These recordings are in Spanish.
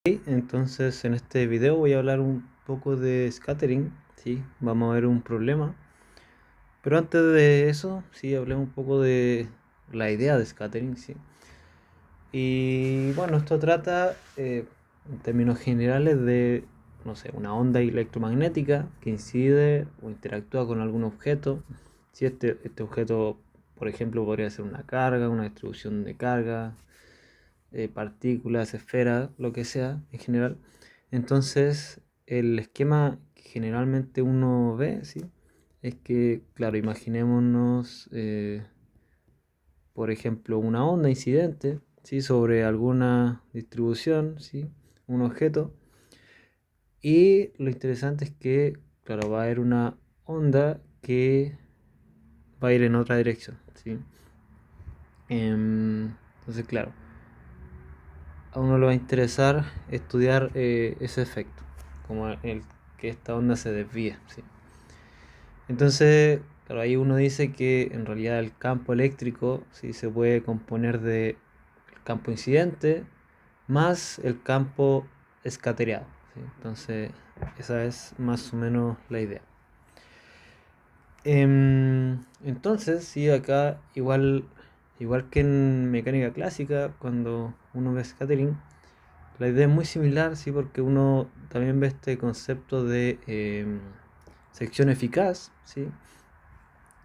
Entonces en este video voy a hablar un poco de scattering, ¿sí? Vamos a ver un problema. Pero antes de eso, sí, hablemos un poco de la idea de scattering, ¿sí? Y bueno, esto trata, en términos generales, de, no sé, una onda electromagnética que incide o interactúa con algún objeto. Si este objeto, por ejemplo, podría ser una carga, una distribución de carga, partículas, esferas, lo que sea en general. Entonces, el esquema que generalmente uno ve, ¿sí? Es que, claro, imaginémonos, por ejemplo, una onda incidente, ¿sí? Sobre alguna distribución, ¿sí? Un objeto. Y lo interesante es que, claro, va a haber una onda que va a ir en otra dirección, ¿sí? Entonces, claro, a uno le va a interesar estudiar ese efecto, como el que esta onda se desvíe, ¿sí? Entonces, claro, ahí uno dice que en realidad el campo eléctrico, ¿sí? Se puede componer de el campo incidente más el campo escateriado, ¿sí? Entonces, esa es más o menos la idea. Entonces, sí, acá igual que en mecánica clásica, cuando uno ve scattering, la idea es muy similar, sí, porque uno también ve este concepto de sección eficaz, sí.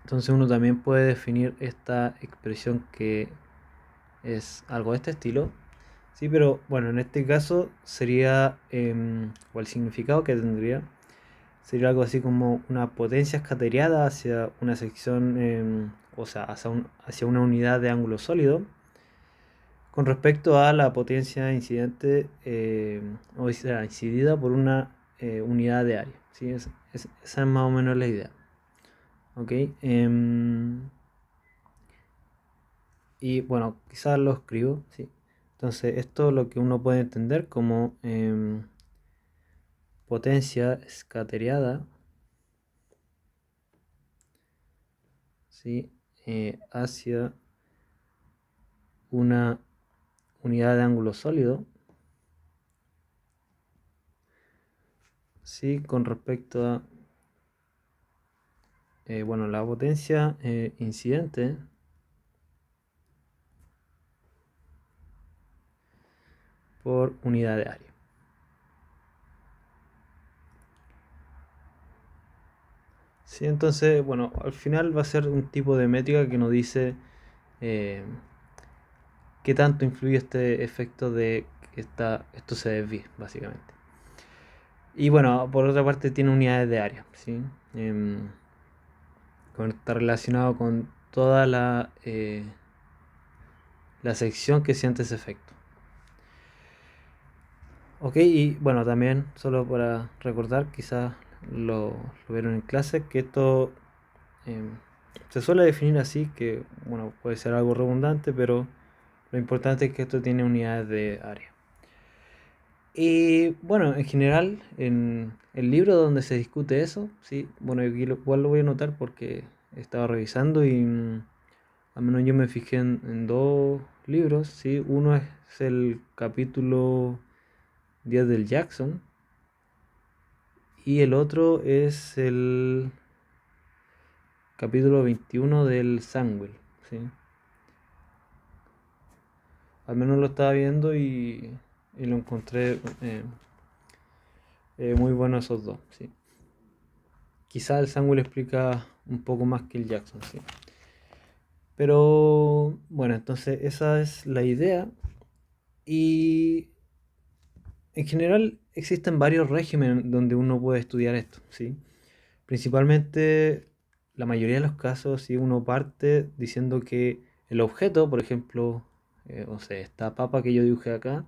Entonces uno también puede definir esta expresión que es algo de este estilo, sí, pero bueno, en este caso sería, o el significado que tendría, sería algo así como una potencia escateriada hacia una sección, o sea, hacia una unidad de ángulo sólido con respecto a la potencia incidente, o sea, incidida por una unidad de área, ¿sí? Esa es más o menos la idea. ¿Ok? Y bueno, quizás lo escribo, ¿sí? Entonces, esto es lo que uno puede entender como potencia escateriada, ¿sí? Hacia una unidad de ángulo sólido, ¿sí? Con respecto a, bueno, la potencia incidente por unidad de área. Sí, entonces, bueno, al final va a ser un tipo de métrica que nos dice eh, qué tanto influye este efecto de que esto se desvíe, básicamente. Y bueno, por otra parte tiene unidades de área, ¿sí? Está relacionado con toda la sección que siente ese efecto. Ok, y bueno, también, solo para recordar, quizás lo vieron en clase, que esto em, se suele definir así, que bueno, puede ser algo redundante, pero lo importante es que esto tiene unidades de área. Y bueno, en general, en el libro donde se discute eso, sí, bueno, aquí igual lo voy a notar porque estaba revisando y al menos yo me fijé en dos libros, sí. Uno es el capítulo 10 del Jackson y el otro es el capítulo 21 del Sandwell, sí. Al menos lo estaba viendo y lo encontré muy bueno esos dos, sí. Quizá el Sandwell explica un poco más que el Jackson, sí. Pero bueno, entonces esa es la idea. Y en general existen varios regímenes donde uno puede estudiar esto, ¿sí? Principalmente, la mayoría de los casos, si uno parte diciendo que el objeto, por ejemplo, o sea, esta papa que yo dibujé acá,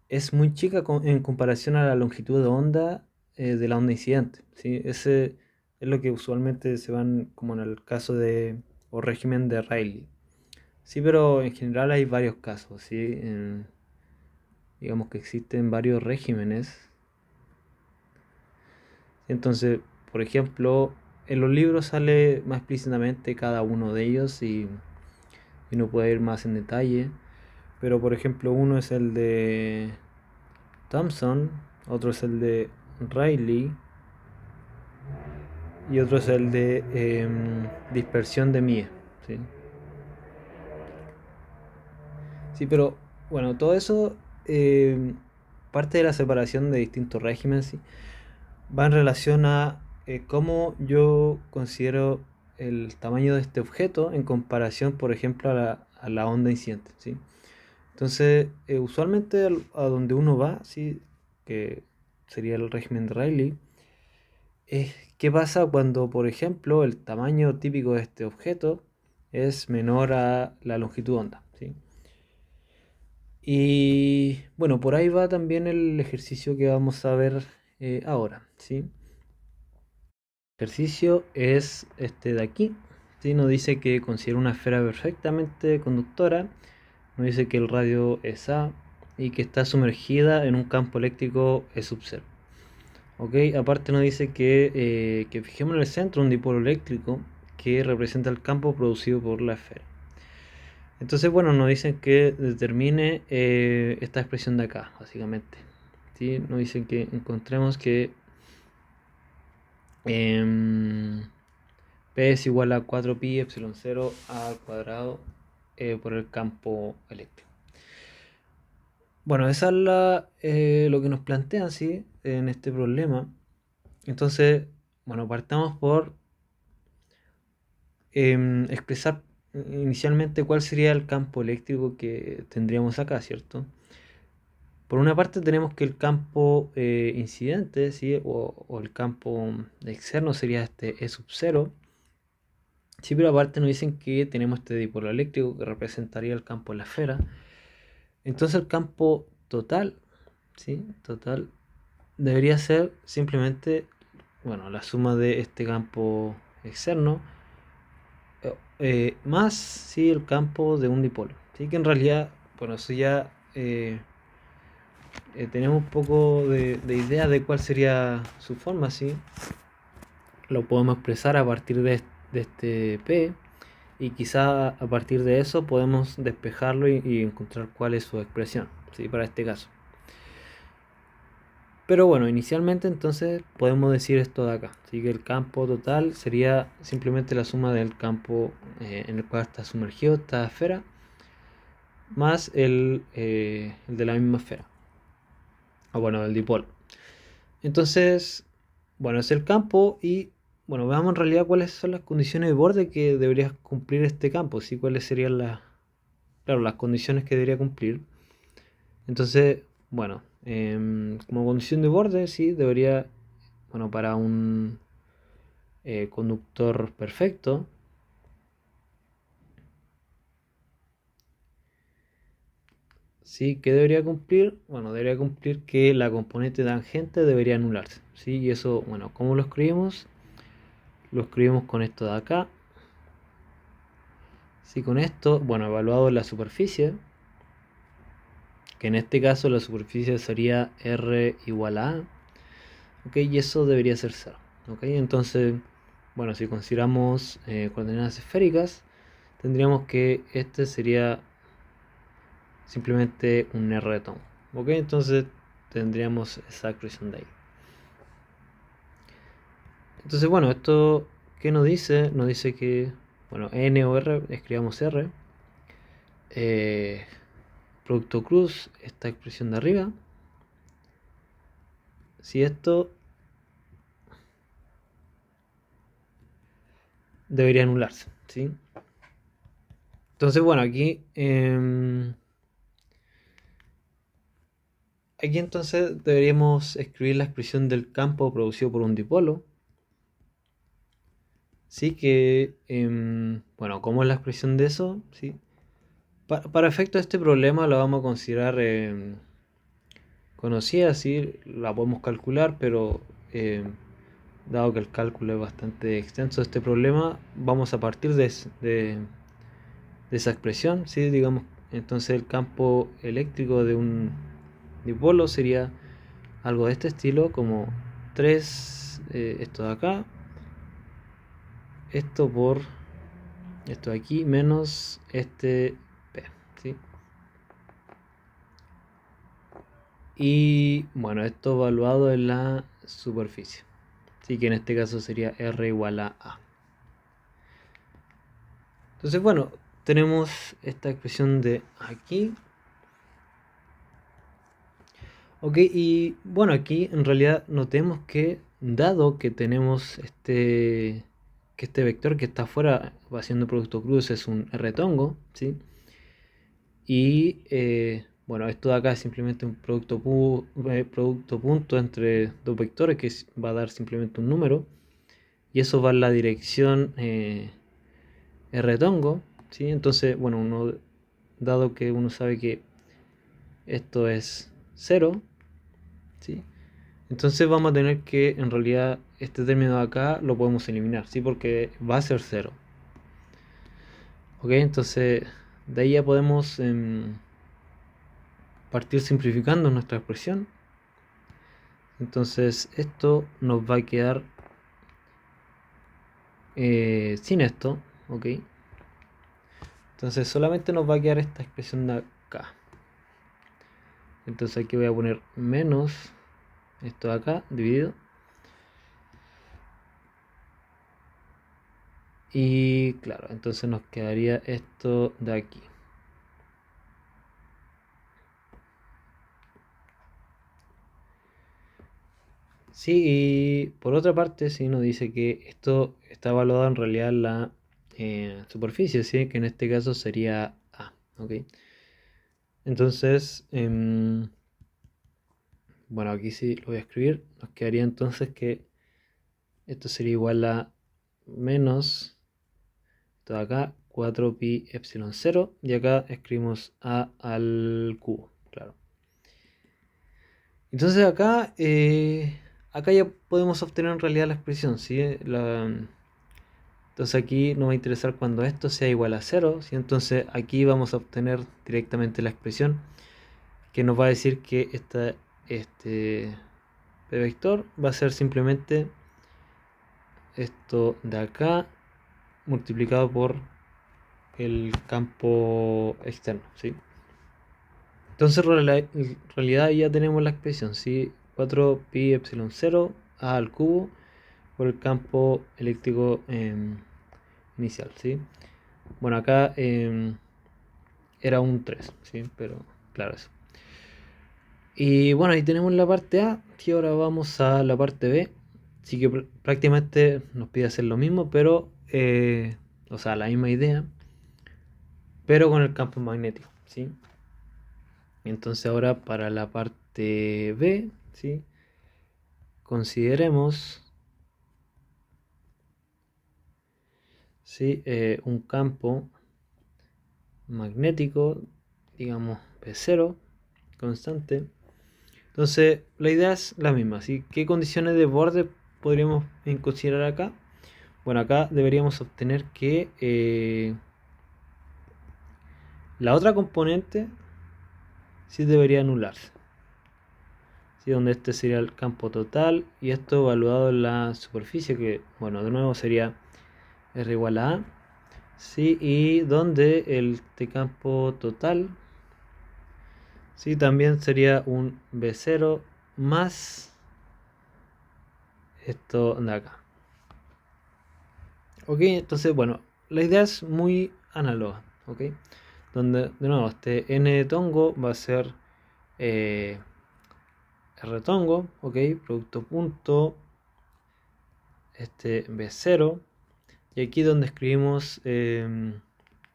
es muy chica en comparación a la longitud de onda de la onda incidente, ¿sí? Ese es lo que usualmente se van como en el caso de, o régimen de Rayleigh. Sí, pero en general hay varios casos, ¿sí? Digamos que existen varios regímenes. Entonces, por ejemplo, en los libros sale más explícitamente cada uno de ellos y uno puede ir más en detalle. Pero por ejemplo, uno es el de Thomson, otro es el de Rayleigh y otro es el de dispersión de Mie. ¿Sí? Sí, pero bueno, todo eso, parte de la separación de distintos regímenes, ¿sí? Va en relación a cómo yo considero el tamaño de este objeto en comparación, por ejemplo, a la onda incidente, ¿sí? Entonces, usualmente a donde uno va, ¿sí? Que sería el régimen de Rayleigh, es qué pasa cuando, por ejemplo, el tamaño típico de este objeto es menor a la longitud de onda, ¿sí? Y bueno, por ahí va también el ejercicio que vamos a ver ahora, ¿sí? El ejercicio es este de aquí, ¿sí? Nos dice que considera una esfera perfectamente conductora, nos dice que el radio es A y que está sumergida en un campo eléctrico E sub 0. Ok, aparte nos dice que fijemos en el centro un dipolo eléctrico que representa el campo producido por la esfera. Entonces, bueno, nos dicen que determine esta expresión de acá, básicamente. ¿Sí? Nos dicen que encontremos que P es igual a 4pi epsilon 0 al cuadrado por el campo eléctrico. Bueno, esa es lo que nos plantean, ¿sí? En este problema. Entonces, bueno, partamos por expresar inicialmente cuál sería el campo eléctrico que tendríamos acá, ¿cierto? Por una parte tenemos que el campo incidente, ¿sí? O el campo externo sería este E sub 0. Sí, pero aparte nos dicen que tenemos este dipolo eléctrico que representaría el campo de la esfera. Entonces el campo total, ¿sí? Total debería ser simplemente, bueno, la suma de este campo externo más, ¿sí? El campo de un dipolo. Así que en realidad, bueno, eso ya tenemos un poco de idea de cuál sería su forma, ¿sí? Lo podemos expresar a partir de este P y quizá a partir de eso podemos despejarlo y encontrar cuál es su expresión, ¿sí? Para este caso. Pero bueno, inicialmente entonces podemos decir esto de acá, ¿sí? Que el campo total sería simplemente la suma del campo en el cual está sumergido esta esfera más el de la misma esfera, o bueno, el dipolo. Entonces, bueno, es el campo y bueno, veamos en realidad cuáles son las condiciones de borde que debería cumplir este campo, ¿sí? Cuáles serían las condiciones que debería cumplir. Entonces, bueno, como condición de borde, sí, debería, bueno, para un conductor perfecto, sí, ¿qué debería cumplir? Bueno, debería cumplir que la componente tangente debería anularse, ¿sí? Y eso, bueno, ¿cómo lo escribimos? Lo escribimos con esto de acá. Sí, con esto, bueno, evaluado la superficie, que en este caso la superficie sería R igual a A, ok, y eso debería ser 0, ok, entonces, bueno, si consideramos coordenadas esféricas, tendríamos que este sería simplemente un R de tomo, ok, entonces tendríamos esa expresión de ahí. Entonces, bueno, esto, ¿qué nos dice? Nos dice que, bueno, N o R, escribamos R, producto cruz, esta expresión de arriba, si esto debería anularse, ¿sí? Entonces, bueno, aquí entonces deberíamos escribir la expresión del campo producido por un dipolo, ¿sí? Que, bueno, ¿cómo es la expresión de eso? ¿Sí? Para efecto de este problema la vamos a considerar conocida, ¿sí? La podemos calcular, pero dado que el cálculo es bastante extenso de este problema, vamos a partir de esa expresión, ¿sí? Digamos, entonces el campo eléctrico de un dipolo sería algo de este estilo, como 3, esto de acá, esto por esto de aquí, menos este P, ¿sí? Y bueno, esto evaluado en la superficie. Así que en este caso sería R igual a A. Entonces, bueno, tenemos esta expresión de aquí. Ok, y bueno, aquí en realidad notemos que dado que tenemos que este vector que está afuera haciendo producto cruz es un R-tongo, ¿sí? Y bueno, esto de acá es simplemente un producto punto entre dos vectores que va a dar simplemente un número. Y eso va en la dirección R-tongo, ¿sí? Entonces, bueno, dado que uno sabe que esto es 0, ¿sí? Entonces vamos a tener que, en realidad, este término de acá lo podemos eliminar, ¿sí? Porque va a ser 0. Ok, entonces de ahí ya podemos partir simplificando nuestra expresión. Entonces esto nos va a quedar sin esto, ok. Entonces solamente nos va a quedar esta expresión de acá. Entonces aquí voy a poner menos esto de acá, dividido. Y claro, entonces nos quedaría esto de aquí. Sí, y por otra parte, sí nos dice que esto está evaluado en realidad en la superficie, ¿sí? Que en este caso sería A, ¿ok? Entonces, bueno, aquí sí lo voy a escribir. Nos quedaría entonces que esto sería igual a menos, esto de acá, 4pi epsilon 0, y acá escribimos A al cubo, claro. Entonces acá ya podemos obtener en realidad la expresión, ¿sí? Entonces aquí nos va a interesar cuando esto sea igual a 0, ¿sí? Entonces aquí vamos a obtener directamente la expresión que nos va a decir que este vector va a ser simplemente esto de acá multiplicado por el campo externo, ¿sí? Entonces en realidad ya tenemos la expresión, ¿sí? 4pi epsilon 0 a al cubo por el campo eléctrico inicial, ¿sí? Bueno, acá era un 3, ¿sí? Pero claro, eso. Y bueno, ahí tenemos la parte A, y ahora vamos a la parte B. Así que prácticamente nos pide hacer lo mismo, pero, o sea, la misma idea, pero con el campo magnético, ¿sí? Entonces ahora para la parte B, ¿sí? Consideremos, ¿sí? Un campo magnético, digamos P0, constante. Entonces la idea es la misma, ¿sí? ¿Qué condiciones de borde podríamos considerar acá? Bueno, acá deberíamos obtener que la otra componente sí debería anularse, ¿sí? Donde este sería el campo total y esto evaluado en la superficie, que bueno, de nuevo sería R igual a A, ¿sí? Y donde este campo total, ¿sí? También sería un B0 más esto de acá. Ok, entonces bueno, la idea es muy análoga, ok, donde de nuevo este n tongo va a ser r tongo, ok, producto punto este b0, y aquí donde escribimos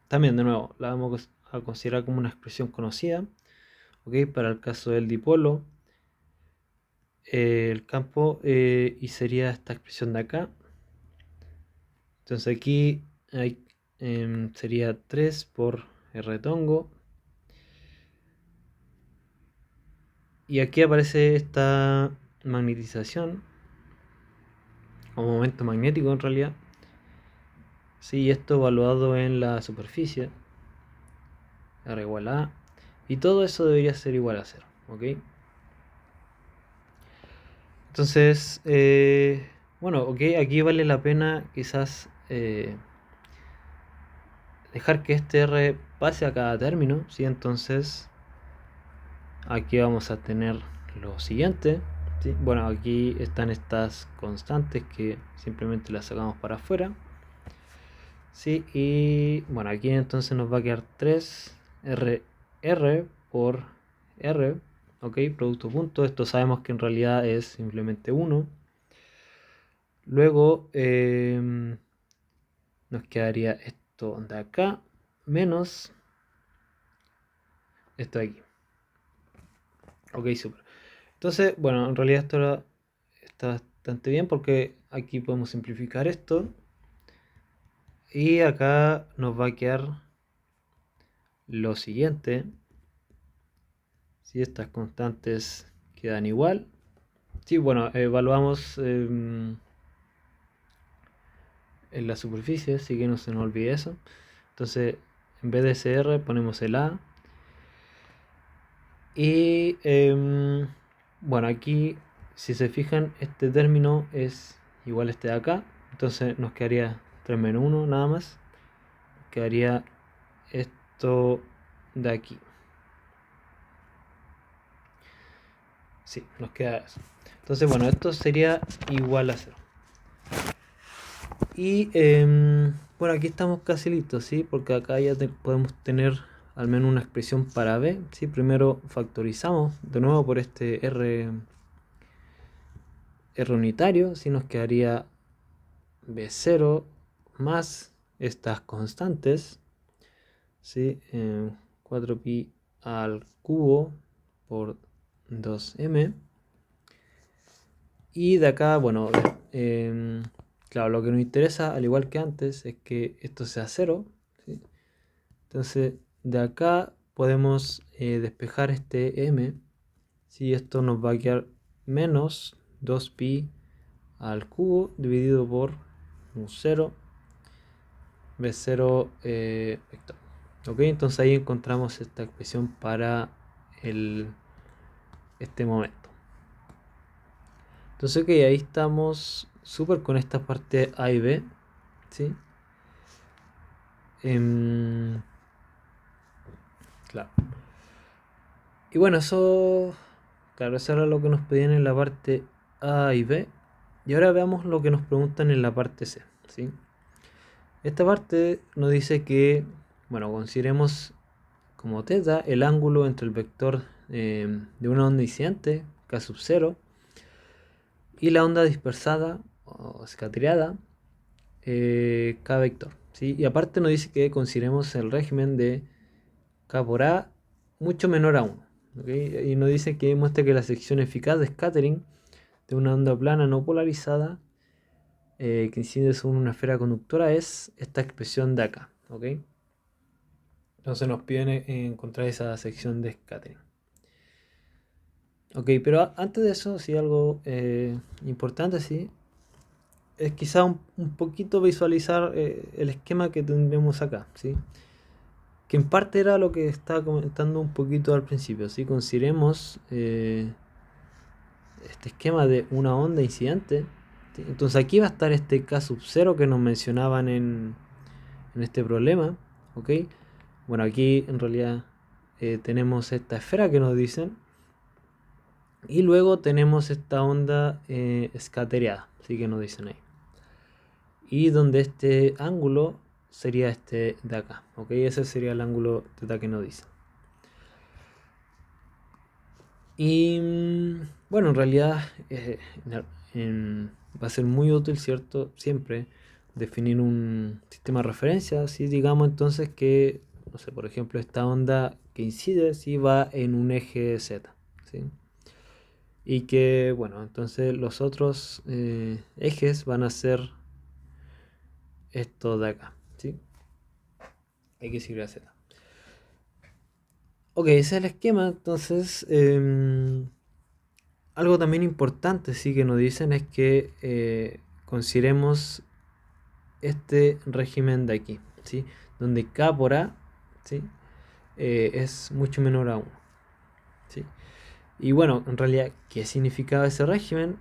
también de nuevo la vamos a considerar como una expresión conocida, ok, para el caso del dipolo, el campo y sería esta expresión de acá. Entonces aquí sería 3 por r tongo. Y aquí aparece esta magnetización, o momento magnético en realidad. Sí, esto evaluado en la superficie, R igual a A. Y todo eso debería ser igual a 0, ¿ok? Entonces, bueno, ok, aquí vale la pena quizás dejar que este R pase a cada término, ¿sí? Entonces, aquí vamos a tener lo siguiente, ¿sí? Bueno, aquí están estas constantes que simplemente las sacamos para afuera, ¿sí? Y bueno, aquí entonces nos va a quedar 3R por R, ok, producto punto. Esto sabemos que en realidad es simplemente 1. Luego nos quedaría esto de acá menos esto de aquí. Ok, super. Entonces, bueno, en realidad esto está bastante bien porque aquí podemos simplificar esto. Y acá nos va a quedar lo siguiente. Si estas constantes quedan igual. Sí, bueno, evaluamos en la superficie, así que no se nos olvide eso. Entonces, en vez de ese R ponemos el A. Y bueno, aquí si se fijan, este término es igual a este de acá. Entonces nos quedaría 3 menos 1 nada más. Quedaría esto de aquí. Sí, nos queda eso. Entonces, bueno, esto sería igual a 0. Y bueno, aquí estamos casi listos, ¿sí? Porque acá ya podemos tener al menos una expresión para b, ¿sí? Primero factorizamos de nuevo por este r unitario, ¿sí? Nos quedaría b0 más estas constantes, ¿sí? 4pi al cubo por 2m. Y de acá, bueno, claro, lo que nos interesa, al igual que antes, es que esto sea 0, ¿sí? Entonces, de acá podemos despejar este m, ¿sí? Esto nos va a quedar menos 2pi al cubo dividido por un 0, b0 vector. ¿Ok? Entonces ahí encontramos esta expresión para este momento. Entonces, ok, ahí estamos súper con esta parte A y B, ¿sí? Claro. Y bueno, claro, eso era lo que nos pedían en la parte A y B. Y ahora veamos lo que nos preguntan en la parte C, ¿sí? Esta parte nos dice que, bueno, consideremos como θ el ángulo entre el vector de una onda incidente, K sub 0, y la onda dispersada o escatriada, K vector, ¿sí? Y aparte nos dice que consideremos el régimen de K por A mucho menor a 1, ¿okay? Y nos dice que muestra que la sección eficaz de scattering de una onda plana no polarizada que incide sobre una esfera conductora es esta expresión de acá, ¿okay? Entonces nos piden encontrar esa sección de scattering. Ok, pero antes de eso, sí, algo importante, sí, es quizá un poquito visualizar el esquema que tendremos acá, ¿sí? Que en parte era lo que estaba comentando un poquito al principio, ¿sí? Consideremos este esquema de una onda incidente, ¿sí? Entonces aquí va a estar este K sub 0 que nos mencionaban en este problema, ¿ok? Bueno, aquí en realidad tenemos esta esfera que nos dicen, y luego tenemos esta onda escateriada, ¿sí? Que nos dicen ahí. Y donde este ángulo sería este de acá, ¿ok? Ese sería el ángulo θ que nos dicen. Y bueno, en realidad va a ser muy útil, ¿cierto? Siempre definir un sistema de referencia, si digamos entonces que, no sé, por ejemplo, esta onda que incide, si va en un eje Z, ¿sí? Y que, bueno, entonces los otros ejes van a ser esto de acá, ¿sí? X, Y, Z. Ok, ese es el esquema, entonces algo también importante sí que nos dicen es que consideremos este régimen de aquí, ¿sí? Donde K por A, ¿sí? Es mucho menor a 1, ¿sí? Y bueno, en realidad, ¿qué significaba ese régimen?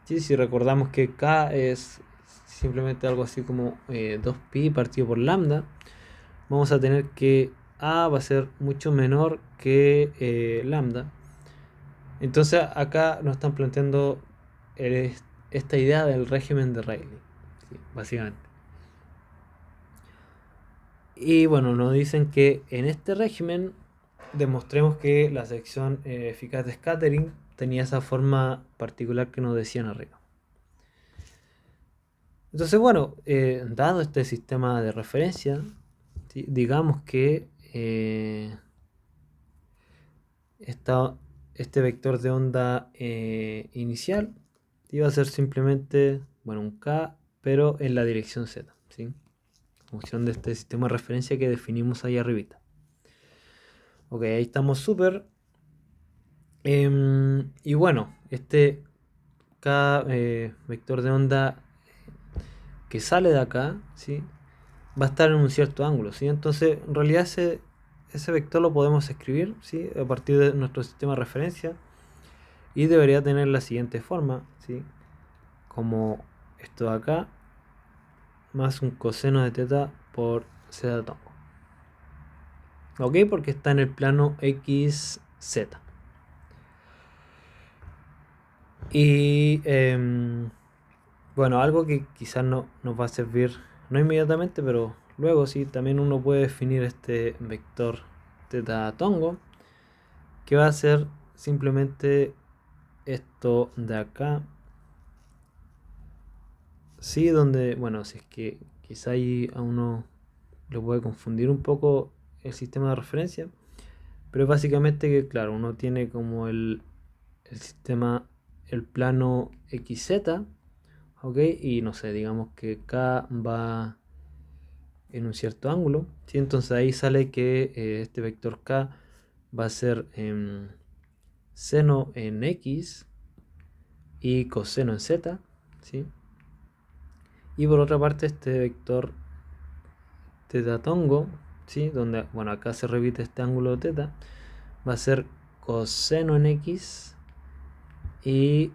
¿Sí? Si recordamos que K es simplemente algo así como 2pi partido por lambda, vamos a tener que A va a ser mucho menor que lambda. Entonces acá nos están planteando esta idea del régimen de Rayleigh, ¿sí? Básicamente. Y bueno, nos dicen que en este régimen demostremos que la sección eficaz de scattering tenía esa forma particular que nos decían arriba. Entonces, bueno, dado este sistema de referencia, ¿sí? Digamos que este vector de onda inicial iba a ser simplemente, bueno, un K, pero en la dirección Z, ¿sí? Función de este sistema de referencia que definimos ahí arribita. Ok, ahí estamos súper. Y bueno, este K vector de onda que sale de acá, ¿sí? Va a estar en un cierto ángulo, ¿sí? Entonces, en realidad ese vector lo podemos escribir, ¿sí? A partir de nuestro sistema de referencia y debería tener la siguiente forma, ¿sí? Como esto de acá más un coseno de teta por z tongo. ¿Ok? Porque está en el plano XZ. Y bueno, algo que quizás no nos va a servir, no inmediatamente, pero luego sí, también uno puede definir este vector teta tongo, que va a ser simplemente esto de acá. Sí, donde, bueno, si es que quizá ahí a uno lo puede confundir un poco el sistema de referencia, pero es básicamente que, claro, uno tiene como el sistema, el plano XZ, ¿ok? Y no sé, digamos que K va en un cierto ángulo, ¿sí? Entonces ahí sale que este vector K va a ser seno en X y coseno en Z, ¿sí? Y por otra parte este vector teta tongo, ¿sí? Donde, bueno, acá se repite este ángulo de teta, va a ser coseno en X y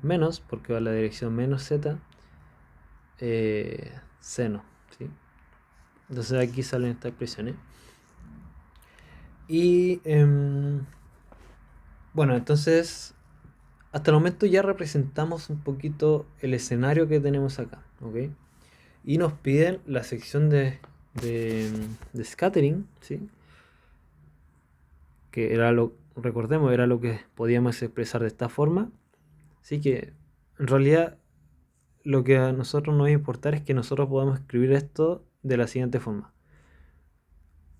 menos, porque va a la dirección menos Z, seno, ¿sí? Entonces aquí salen estas expresiones. Y bueno, entonces hasta el momento ya representamos un poquito el escenario que tenemos acá, ¿ok? Y nos piden la sección de scattering, ¿sí? Que era recordemos, era lo que podíamos expresar de esta forma. Así que en realidad lo que a nosotros nos va a importar es que nosotros podamos escribir esto de la siguiente forma.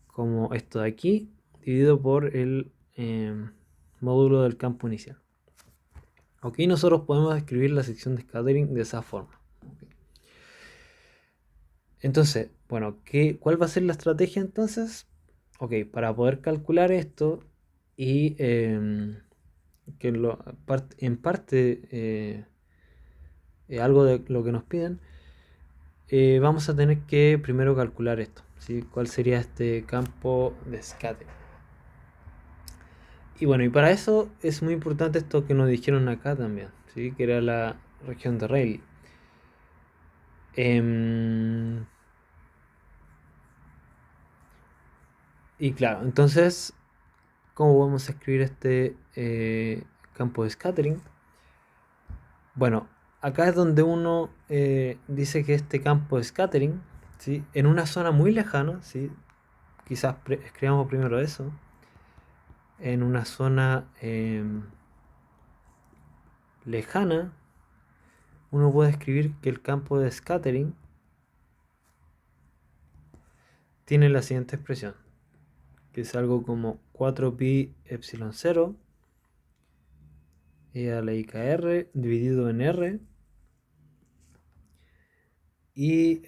Como esto de aquí, dividido por el módulo del campo inicial. Ok, nosotros podemos escribir la sección de scattering de esa forma. Okay. Entonces, bueno, ¿cuál va a ser la estrategia entonces? Ok, para poder calcular esto y que en parte algo de lo que nos piden, vamos a tener que primero calcular esto, ¿sí? ¿Cuál sería este campo de scattering? Y bueno, y para eso es muy importante esto que nos dijeron acá también, ¿sí? Que era la región de Rayleigh. Y claro, entonces, ¿cómo vamos a escribir este campo de scattering? Bueno, acá es donde uno dice que este campo de scattering, ¿sí? En una zona muy lejana, ¿sí? Quizás escribamos primero eso. En una zona lejana, uno puede escribir que el campo de scattering tiene la siguiente expresión, que es algo como 4pi epsilon 0 e a la IKR dividido en R. Y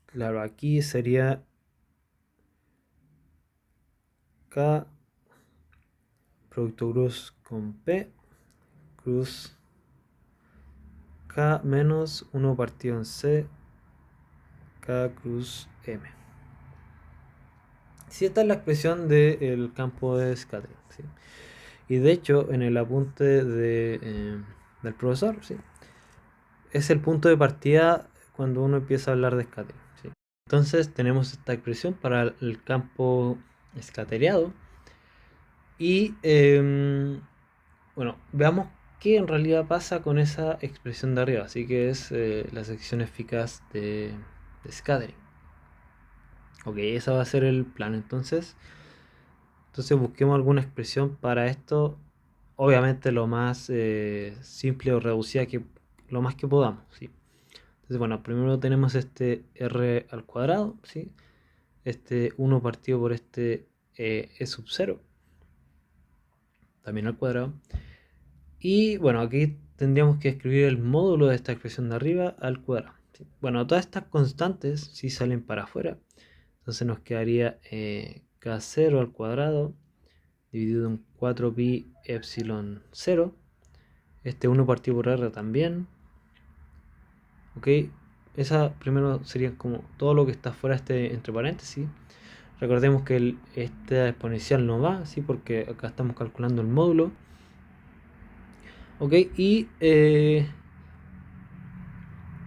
claro, aquí sería K producto cruz con P cruz K menos 1 partido en C K cruz M. Si esta es la expresión del campo de scattering, ¿sí? Y de hecho en el apunte del profesor, ¿sí? Es el punto de partida cuando uno empieza a hablar de scattering, ¿sí? entonces tenemos esta expresión para el campo escateriado. Y bueno, veamos qué en realidad pasa con esa expresión de arriba. Así que es la sección eficaz de scattering. Ok, ese va a ser el plan. Entonces busquemos alguna expresión para esto. Obviamente lo más simple o reducida que lo más que podamos, ¿sí? Entonces, bueno, primero tenemos este r al cuadrado, ¿sí? Este 1 partido por este e sub 0, también al cuadrado. Y bueno, aquí tendríamos que escribir el módulo de esta expresión de arriba al cuadrado, ¿sí? Bueno, todas estas constantes sí salen para afuera. Entonces nos quedaría k0 al cuadrado dividido en 4pi epsilon 0. Este 1 partido por r también. Ok, esa primero sería como todo lo que está fuera entre paréntesis. Recordemos que esta exponencial no va, ¿sí? Porque acá estamos calculando el módulo. Ok, y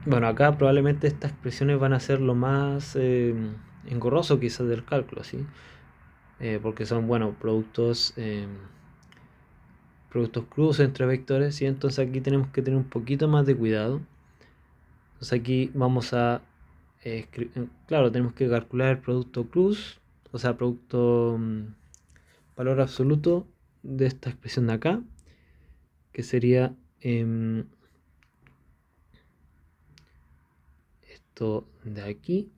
bueno, acá probablemente estas expresiones van a ser lo más engorroso quizás del cálculo, ¿sí? Porque son, bueno, productos cruces entre vectores, ¿sí? Entonces aquí tenemos que tener un poquito más de cuidado. Entonces aquí vamos a claro, tenemos que calcular el producto cruz, o sea, producto valor absoluto de esta expresión de acá, que sería esto de aquí,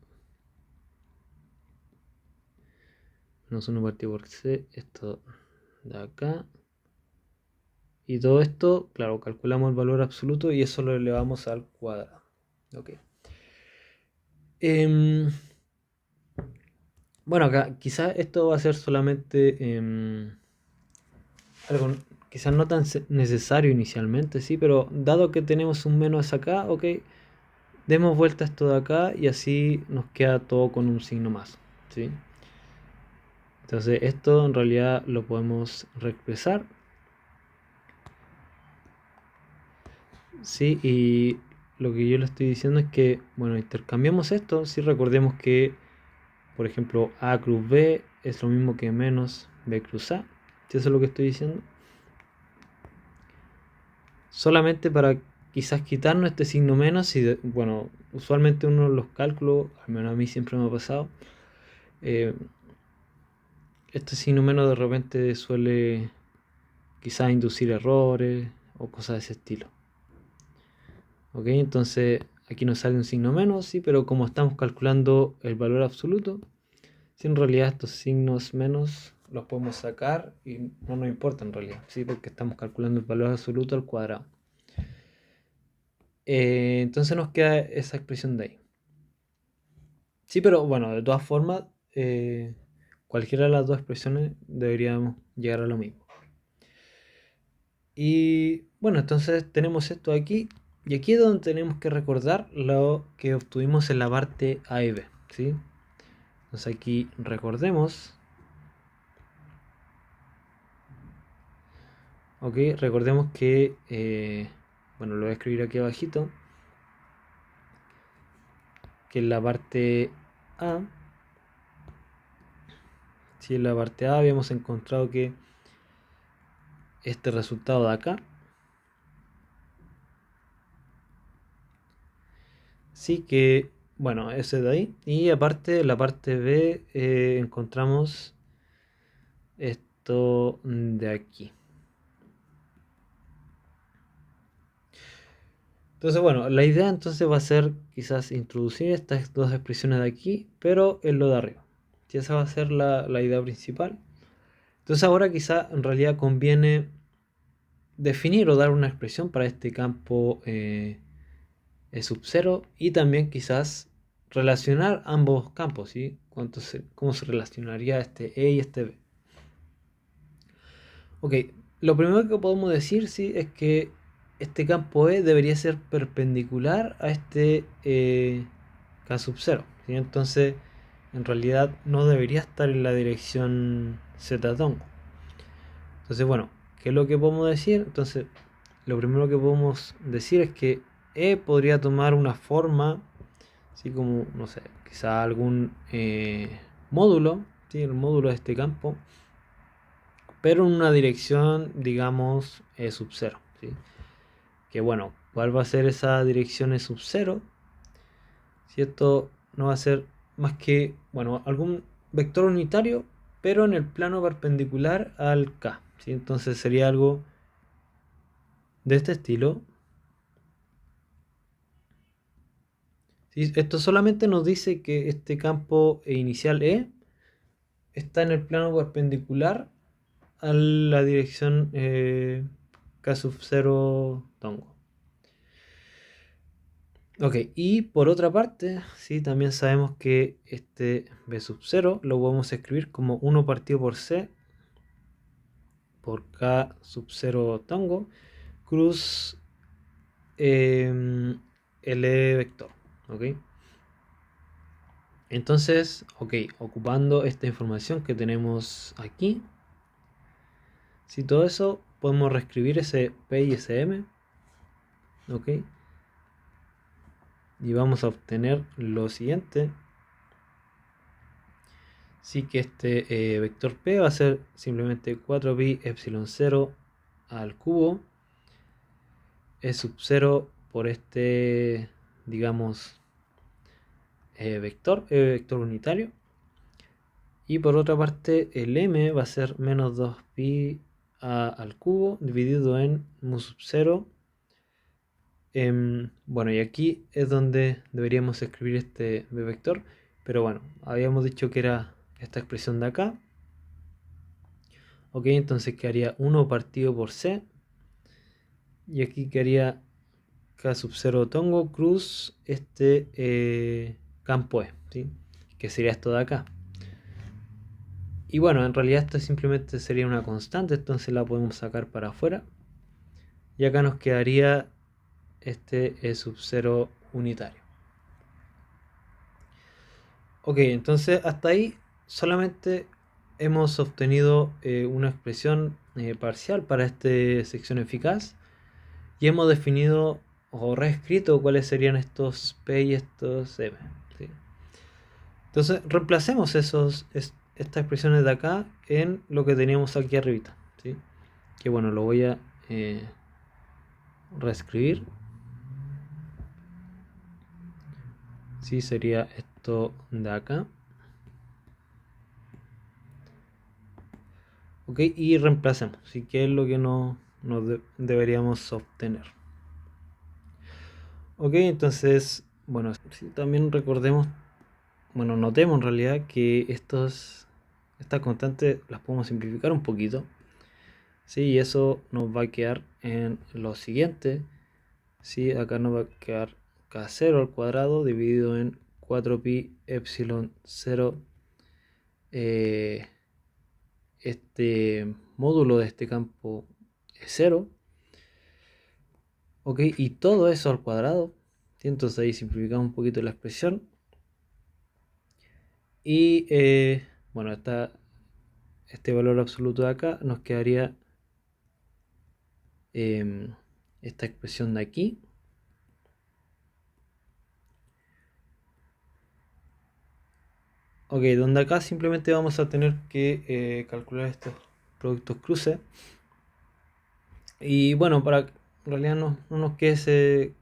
menos 1 partido por c, esto de acá, y todo esto, claro, calculamos el valor absoluto y eso lo elevamos al cuadrado. Ok. Bueno, acá quizás esto va a ser solamente algo quizás no tan necesario inicialmente, sí, pero dado que tenemos un menos acá, ok, demos vuelta a esto de acá y así nos queda todo con un signo más, ¿sí? Entonces esto en realidad lo podemos reexpresar, ¿sí? Y lo que yo le estoy diciendo es que, bueno, intercambiamos esto, ¿sí? Recordemos que, por ejemplo, A cruz B es lo mismo que menos B cruz A, ¿sí? Eso es lo que estoy diciendo. Solamente para quizás quitarnos este signo menos, y bueno, usualmente uno de los cálculos, al menos a mí siempre me ha pasado, este signo menos de repente suele quizás inducir errores o cosas de ese estilo. Ok, entonces aquí nos sale un signo menos, sí, pero como estamos calculando el valor absoluto, si en realidad estos signos menos los podemos sacar y no nos importa en realidad, sí, porque estamos calculando el valor absoluto al cuadrado. Entonces nos queda esa expresión de ahí. Sí, pero bueno, de todas formas, cualquiera de las dos expresiones deberíamos llegar a lo mismo. Y bueno, entonces tenemos esto aquí. Y aquí es donde tenemos que recordar lo que obtuvimos en la parte A y B, ¿sí? Entonces aquí recordemos. Ok, recordemos que, bueno, lo voy a escribir aquí abajito. Que en la parte A, si en la parte A habíamos encontrado que este resultado de acá, sí que, bueno, ese de ahí. Y aparte, en la parte B encontramos esto de aquí. Entonces, bueno, la idea entonces va a ser quizás introducir estas dos expresiones de aquí, pero en lo de arriba. Y esa va a ser la idea principal. Entonces ahora quizá en realidad conviene definir o dar una expresión para este campo sub 0 y también quizás relacionar ambos campos, ¿sí? ¿Cómo se relacionaría este E y este B? Ok, lo primero que podemos decir, sí, es que este campo E debería ser perpendicular a este K sub 0, ¿sí? Entonces, en realidad no debería estar en la dirección Z dongo. Entonces, bueno, ¿qué es lo que podemos decir? Entonces, lo primero que podemos decir es que E podría tomar una forma así como, no sé, quizá algún módulo, ¿sí? El módulo de este campo, pero en una dirección, digamos, sub 0, ¿sí? Que bueno, ¿cuál va a ser esa dirección sub 0? Si esto no va a ser más que, bueno, algún vector unitario, pero en el plano perpendicular al K, ¿sí? Entonces sería algo de este estilo. ¿Sí? Esto solamente nos dice que este campo inicial E está en el plano perpendicular a la dirección K sub 0 tongo. Ok, y por otra parte, sí, también sabemos que este B sub 0 lo podemos escribir como 1 partido por C por K sub 0 tongo cruz L vector. Ok, entonces, ok, ocupando esta información que tenemos aquí, si todo eso podemos reescribir ese P y ese M, ok, y vamos a obtener lo siguiente. Así que este vector P va a ser simplemente 4pi epsilon 0 al cubo E sub 0 por este, digamos, vector unitario. Y por otra parte el M va a ser menos 2pi al cubo dividido en mu sub 0. Bueno, y aquí es donde deberíamos escribir este B vector, pero bueno, habíamos dicho que era esta expresión de acá. Ok, entonces quedaría 1 partido por C, y aquí quedaría K sub 0 tongo cruz este campo E, ¿sí? Que sería esto de acá. Y bueno, en realidad esto simplemente sería una constante, entonces la podemos sacar para afuera. Y acá nos quedaría este E sub 0 unitario. Ok, entonces hasta ahí solamente hemos obtenido una expresión parcial para esta sección eficaz y hemos definido o reescrito cuáles serían estos P y estos M, ¿sí? Entonces reemplacemos estas expresiones de acá en lo que teníamos aquí arribita, ¿sí? Que bueno, lo voy a reescribir. Sí, sería esto de acá. Ok, y reemplacemos, ¿sí? Que es lo que nos deberíamos obtener. Ok, entonces, bueno, sí, también recordemos, bueno, notemos en realidad que estas constantes las podemos simplificar un poquito. Sí, y eso nos va a quedar en lo siguiente. Sí, acá nos va a quedar K0 al cuadrado dividido en 4pi epsilon 0. Este módulo de este campo es 0. Ok, y todo eso al cuadrado. ¿Sí? Entonces ahí simplificamos un poquito la expresión. Y bueno, este valor absoluto de acá nos quedaría esta expresión de aquí. Ok, donde acá simplemente vamos a tener que calcular estos productos cruce. Y bueno, para que en realidad no nos quede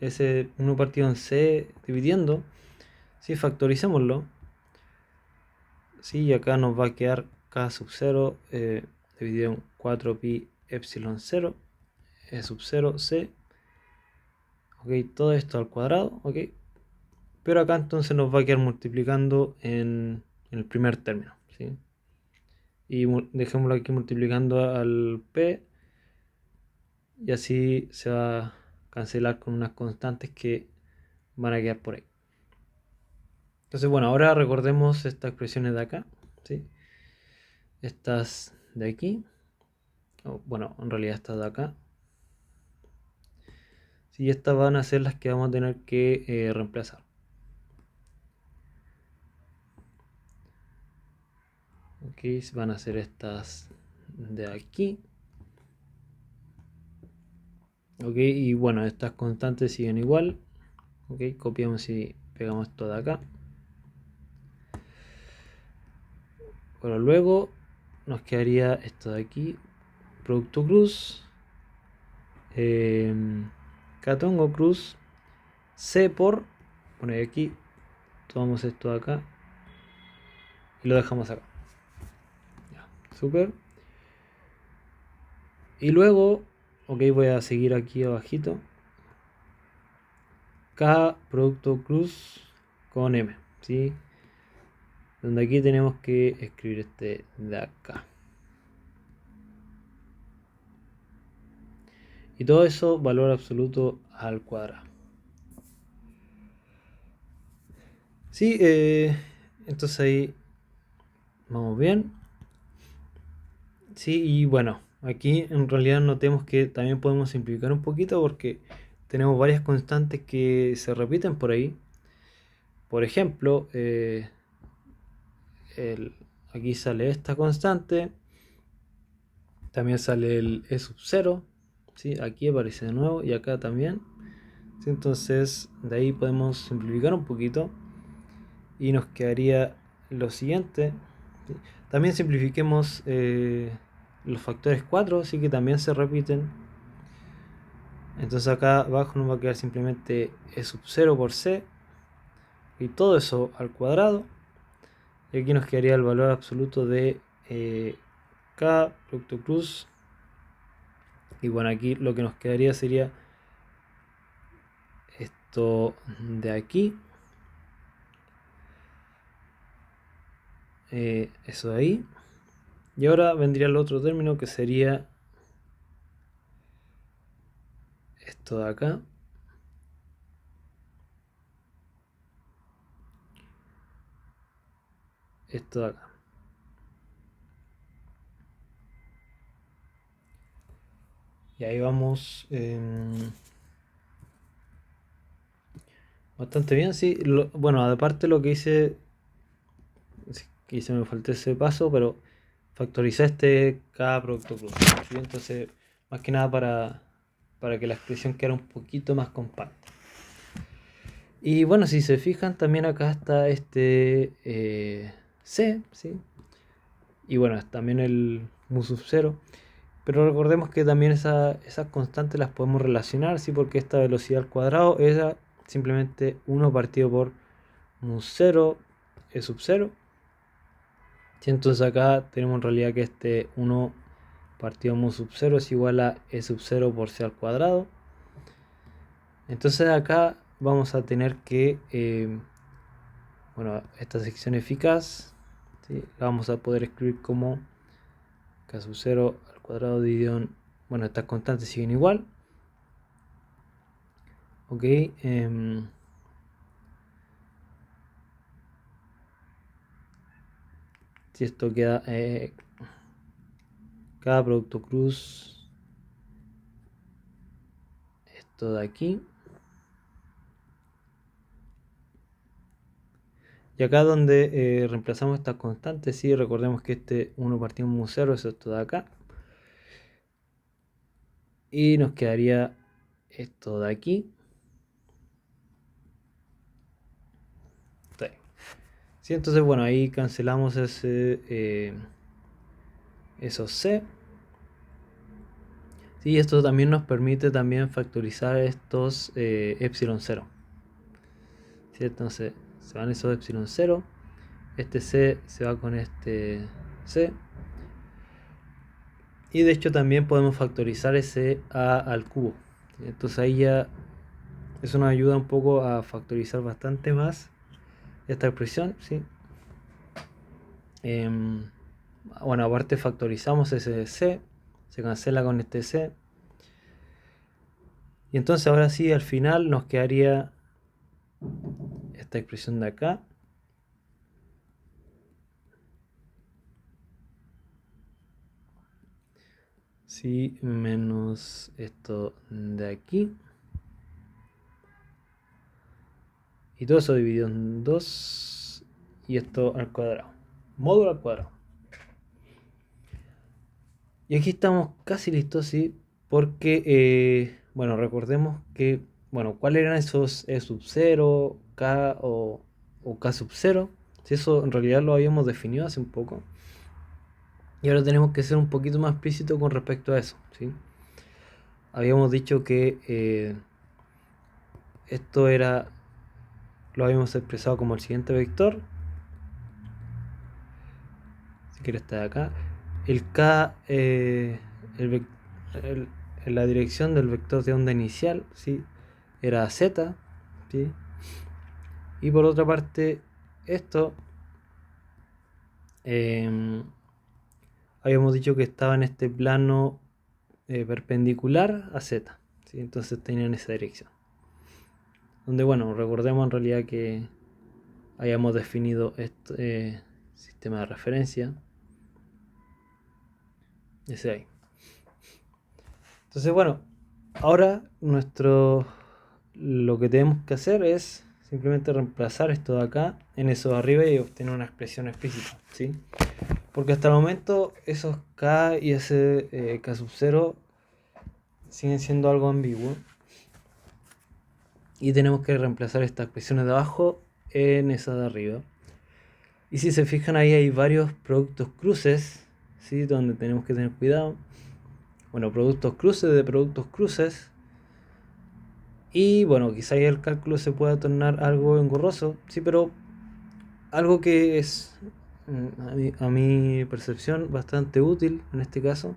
ese 1 partido en C dividiendo, si factoricémoslo, ¿sí? Y acá nos va a quedar K sub 0 dividido en 4pi epsilon 0, E sub 0, C. Ok, todo esto al cuadrado, ok. Pero acá entonces nos va a quedar multiplicando en el primer término, ¿sí? Y dejémoslo aquí multiplicando al P, y así se va a cancelar con unas constantes que van a quedar por ahí. Entonces, bueno, ahora recordemos estas expresiones de acá, ¿sí? Estas de aquí, bueno, en realidad estas de acá. Sí, estas van a ser las que vamos a tener que reemplazar. Ok, van a ser estas de aquí. Ok, y bueno, estas constantes siguen igual. Ok, copiamos y pegamos esto de acá. Bueno, luego nos quedaría esto de aquí, producto cruz, catongo cruz, C por, poner aquí, tomamos esto de acá y lo dejamos acá. Ya, súper. Y luego, ok, voy a seguir aquí abajito. K producto cruz con M, ¿sí? Donde aquí tenemos que escribir este de acá. Y todo eso valor absoluto al cuadrado. Sí, entonces ahí vamos bien. Sí, y bueno, aquí en realidad notemos que también podemos simplificar un poquito porque tenemos varias constantes que se repiten por ahí. Por ejemplo, aquí sale esta constante, también sale el E sub 0, ¿sí? Aquí aparece de nuevo y acá también. ¿Sí? Entonces de ahí podemos simplificar un poquito y nos quedaría lo siguiente. ¿Sí? También simplifiquemos los factores 4, así que también se repiten. Entonces acá abajo nos va a quedar simplemente E sub 0 por C y todo eso al cuadrado. Y aquí nos quedaría el valor absoluto de K producto cruz. Y bueno, aquí lo que nos quedaría sería esto de aquí. Eso de ahí. Y ahora vendría el otro término que sería esto de acá. Esto de acá. Y ahí vamos bastante bien, sí. Bueno, aparte lo que hice, quizá me faltó ese paso, pero factorizé cada producto cruz. ¿Sí? Entonces, más que nada para que la expresión quede un poquito más compacta. Y bueno, si se fijan, también acá está este C, ¿sí? Y bueno, también el mu sub 0. Pero recordemos que también esas constantes las podemos relacionar, ¿sí? Porque esta velocidad al cuadrado es simplemente 1 partido por mu 0 E sub 0. ¿Sí? Entonces acá tenemos en realidad que este 1 partido mu sub 0 es igual a E sub 0 por C al cuadrado. Entonces acá vamos a tener que, bueno, esta sección eficaz, ¿sí? La vamos a poder escribir como K sub 0 al cuadrado dividido en, bueno, estas constantes siguen igual. Ok, si esto queda cada producto cruz, esto de aquí. Y acá donde reemplazamos estas constantes, sí, recordemos que este 1 partido mu 0 es esto de acá. Y nos quedaría esto de aquí. Sí, entonces bueno, ahí cancelamos esos C. Sí, esto también nos permite también factorizar estos epsilon 0. ¿Sí? Entonces se van esos epsilon 0. Este C se va con este C. Y de hecho también podemos factorizar ese A al cubo. Entonces ahí ya eso nos ayuda un poco a factorizar bastante más esta expresión, ¿sí? Bueno, aparte factorizamos ese C, se cancela con este C. Y entonces ahora sí, al final nos quedaría esta expresión de acá. Sí, menos esto de aquí. Y todo eso dividido en 2. Y esto al cuadrado. Módulo al cuadrado. Y aquí estamos casi listos, sí. Porque, bueno, recordemos que bueno, ¿cuáles eran esos E sub 0, K o K sub 0? Si eso en realidad lo habíamos definido hace un poco. Y ahora tenemos que ser un poquito más explícito con respecto a eso, ¿sí? Habíamos dicho que esto era, lo habíamos expresado como el siguiente vector. Si quieres estar acá. El K, en la dirección del vector de onda inicial, ¿sí? Era Z, ¿sí? Y por otra parte, esto habíamos dicho que estaba en este plano perpendicular a Z, ¿sí? Entonces tenían esa dirección. Donde, bueno, recordemos en realidad que habíamos definido este sistema de referencia. Ese ahí. Entonces, bueno, ahora lo que tenemos que hacer es simplemente reemplazar esto de acá en eso de arriba y obtener una expresión explícita, ¿sí? Porque hasta el momento esos K y ese K sub 0 siguen siendo algo ambiguo. Y tenemos que reemplazar estas expresiones de abajo en esa de arriba. Y si se fijan ahí hay varios productos cruces, ¿sí? Donde tenemos que tener cuidado. Bueno, productos cruces de productos cruces. Y bueno, quizá ahí el cálculo se pueda tornar algo engorroso, sí, pero algo que es a mi percepción bastante útil en este caso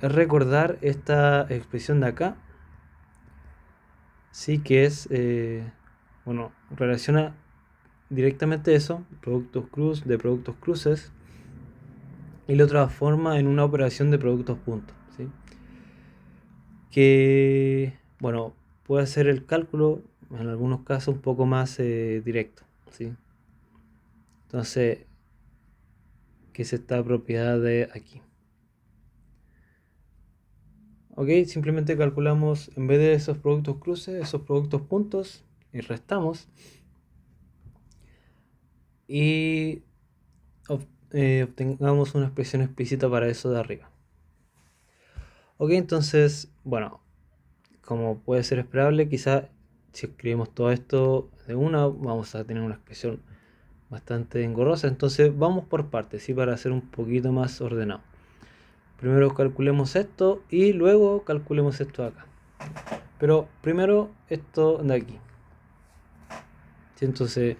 es recordar esta expresión de acá, sí, que es, bueno, relaciona directamente eso, productos de productos cruces, y lo transforma en una operación de productos puntos, ¿sí? Que, bueno, puede hacer el cálculo en algunos casos un poco más directo, ¿sí? Entonces, ¿qué es esta propiedad de aquí? Ok, simplemente calculamos en vez de esos productos cruces, esos productos puntos y restamos. Y obtengamos una expresión explícita para eso de arriba. Ok, entonces, bueno, como puede ser esperable, quizá si escribimos todo esto de una, vamos a tener una expresión bastante engorrosa. Entonces vamos por partes, ¿sí? Para ser un poquito más ordenado. Primero calculemos esto y luego calculemos esto de acá. Pero primero esto de aquí. ¿Sí? Entonces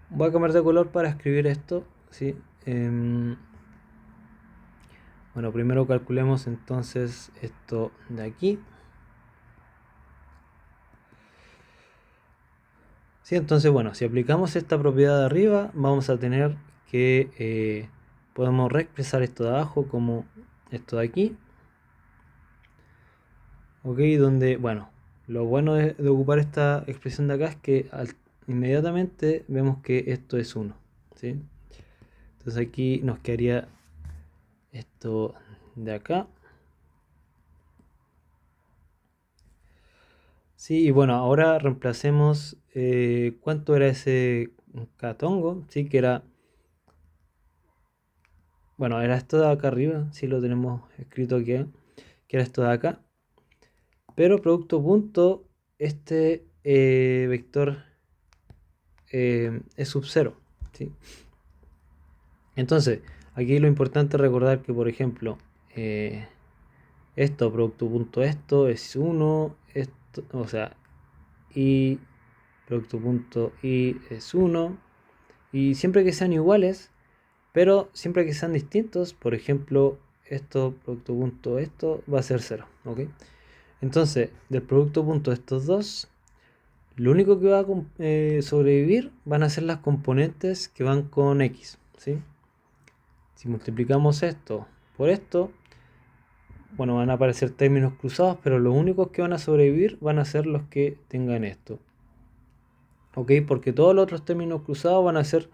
voy a cambiar de color para escribir esto, ¿sí? Bueno, primero calculemos entonces esto de aquí. Sí, entonces, bueno, si aplicamos esta propiedad de arriba, vamos a tener que podemos reexpresar esto de abajo como esto de aquí. Ok, donde, bueno, lo bueno de ocupar esta expresión de acá es que inmediatamente vemos que esto es 1, ¿sí? Entonces aquí nos quedaría esto de acá. Sí, y bueno, ahora reemplacemos cuánto era ese catongo, sí, que era, bueno, era esto de acá arriba, sí lo tenemos escrito aquí, que era esto de acá, pero producto punto, este vector es sub 0, ¿sí? Entonces, aquí lo importante es recordar que, por ejemplo, esto, producto punto esto es 1, esto, o sea, y producto punto y es 1, y siempre que sean iguales, pero siempre que sean distintos, por ejemplo, esto, producto punto esto, va a ser 0, ¿ok? Entonces, del producto punto de estos dos, lo único que va a sobrevivir van a ser las componentes que van con x, ¿sí? Si multiplicamos esto por esto, bueno, van a aparecer términos cruzados, pero los únicos que van a sobrevivir van a ser los que tengan esto. ¿Ok? Porque todos los otros términos cruzados van a ser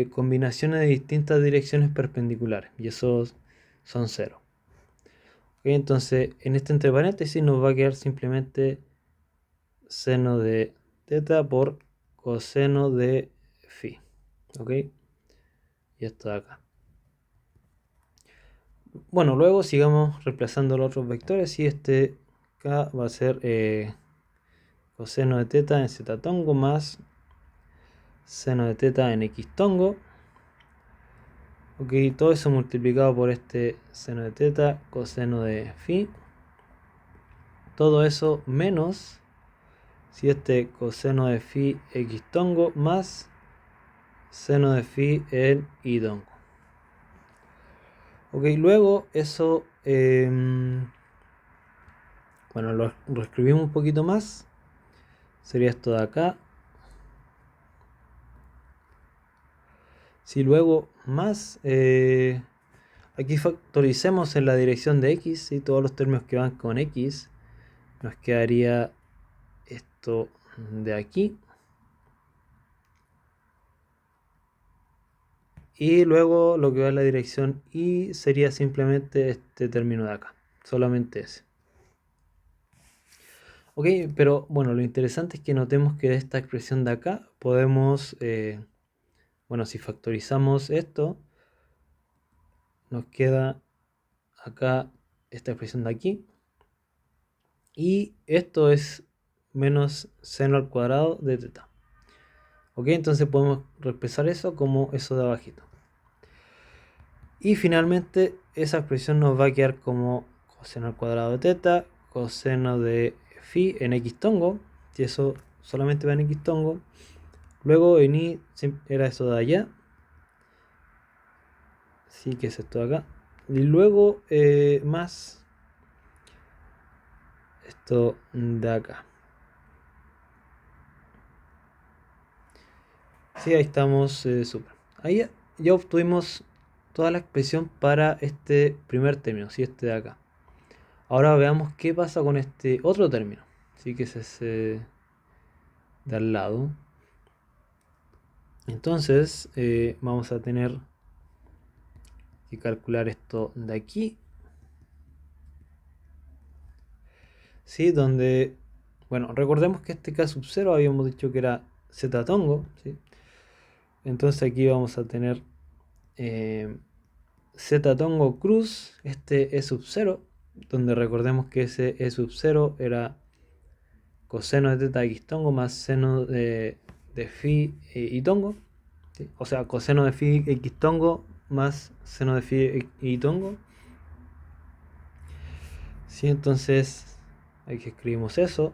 combinaciones de distintas direcciones perpendiculares, y esos son 0. ¿Ok? Entonces, en este entre paréntesis nos va a quedar simplemente seno de teta por coseno de phi. ¿Ok? Y esto de acá. Bueno, luego sigamos reemplazando los otros vectores y este acá va a ser coseno de teta en z tongo más seno de teta en x tongo. Ok, todo eso multiplicado por este seno de teta, coseno de phi. Todo eso menos si este coseno de phi x tongo más seno de phi en y tongo. Ok, luego eso, bueno, lo reescribimos un poquito más. Sería esto de acá. Si luego más, aquí factoricemos en la dirección de x, y todos los términos que van con x, nos quedaría esto de aquí. Y luego lo que va en la dirección y sería simplemente este término de acá, solamente ese. Ok, pero bueno, lo interesante es que notemos que de esta expresión de acá podemos, bueno, si factorizamos esto, nos queda acá esta expresión de aquí. Y esto es menos seno al cuadrado de teta. Ok, entonces podemos reemplazar eso como eso de abajito. Y finalmente esa expresión nos va a quedar como coseno al cuadrado de teta, coseno de phi en x tongo, si eso solamente va en x tongo. Luego en y era eso de allá, sí, que es esto de acá. Y luego más esto de acá. Sí, ahí estamos, súper. Ahí ya obtuvimos toda la expresión para este primer término, sí, este de acá. Ahora veamos qué pasa con este otro término, sí, que es ese de al lado. Entonces vamos a tener que calcular esto de aquí, sí, donde, bueno, recordemos que este k sub 0 habíamos dicho que era z tongo, ¿sí? Entonces aquí vamos a tener z tongo cruz, este e sub 0, donde recordemos que ese e sub 0 era coseno de teta x tongo más seno de phi y tongo, ¿sí? O sea, coseno de phi x tongo más seno de phi y tongo. Sí, entonces aquí escribimos eso.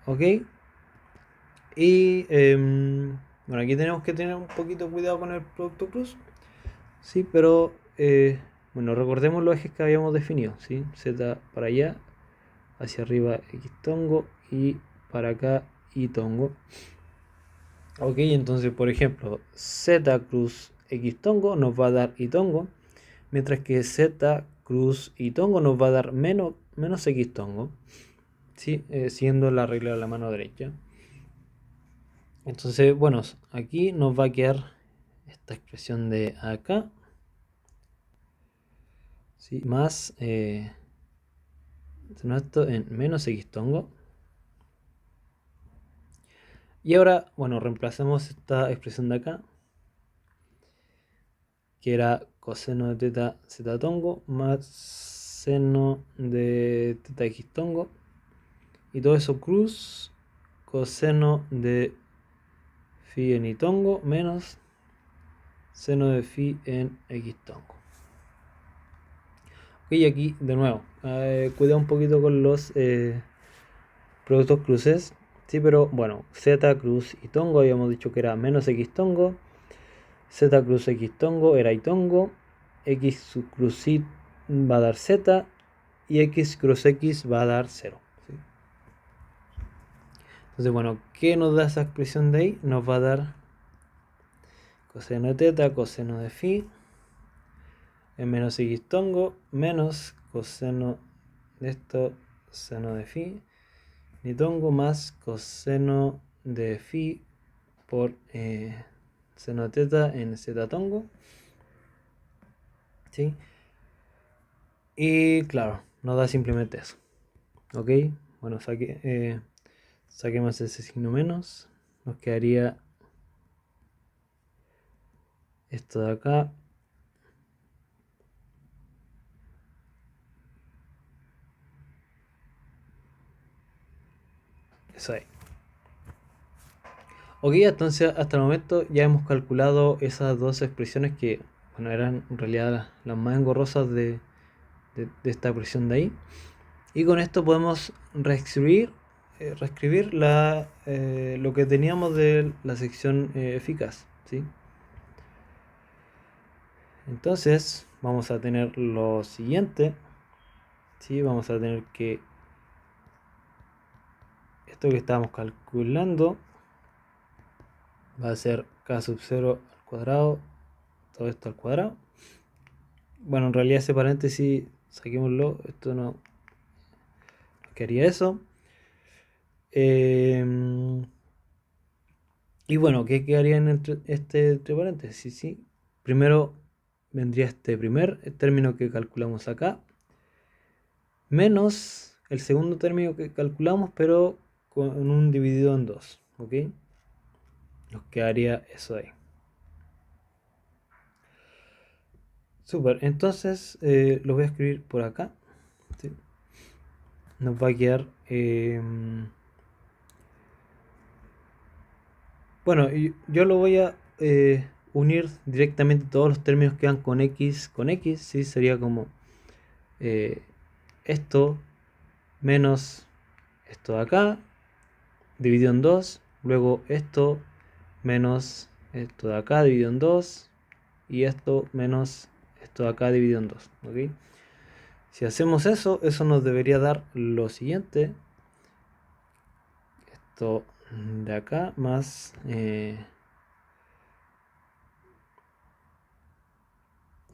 Ok. Y bueno, aquí tenemos que tener un poquito cuidado con el producto cruz. Sí, pero bueno, recordemos los ejes que habíamos definido, ¿sí? Z para allá, hacia arriba x tongo y para acá y tongo. Ok, entonces por ejemplo, z cruz x tongo nos va a dar y tongo, mientras que z cruz y tongo nos va a dar menos x tongo, ¿sí? Siendo la regla de la mano derecha. Entonces, bueno, aquí nos va a quedar esta expresión de acá, ¿sí? Más esto en menos x tongo. Y ahora, bueno, reemplazamos esta expresión de acá, que era coseno de teta z tongo más seno de teta x tongo. Y todo eso cruz coseno de phi en y tongo menos seno de phi en x tongo. Ok, aquí de nuevo, cuidado un poquito con los productos cruces. Sí, pero bueno, z cruz y tongo habíamos dicho que era menos x tongo. Z cruz x tongo era y tongo. X cruz y va a dar z. Y x cruz x va a dar 0. ¿Sí? Entonces, bueno, ¿qué nos da esa expresión de ahí? Nos va a dar coseno de teta, coseno de phi en menos x tongo menos coseno de esto, seno de phi ni tongo más coseno de phi por seno de teta en z tongo, ¿sí? Y claro, nos da simplemente eso. Ok, bueno, saquemos ese signo menos, nos quedaría esto de acá Eso ahí. Ok, entonces hasta el momento ya hemos calculado esas dos expresiones que, bueno, eran en realidad las más engorrosas de esta expresión de ahí. Y con esto podemos reescribir lo que teníamos de la sección eficaz, ¿sí? Entonces vamos a tener lo siguiente, ¿sí? Vamos a tener que esto que estábamos calculando va a ser k sub 0 al cuadrado, todo esto al cuadrado. Bueno, en realidad ese paréntesis, saquémoslo, esto no quería eso. Y bueno, ¿qué quedaría en entre paréntesis? Sí, primero vendría este primer término que calculamos acá, menos el segundo término que calculamos, pero con un dividido en 2, ¿ok? Nos quedaría eso ahí. Super, entonces lo voy a escribir por acá, ¿sí? Nos va a quedar... bueno, yo lo voy a unir directamente todos los términos que van con x, ¿sí? Sería como esto menos esto de acá, dividido en 2, luego esto menos esto de acá, dividido en 2, y esto menos esto de acá, dividido en 2, ¿ok? Si hacemos eso, eso nos debería dar lo siguiente, esto de acá más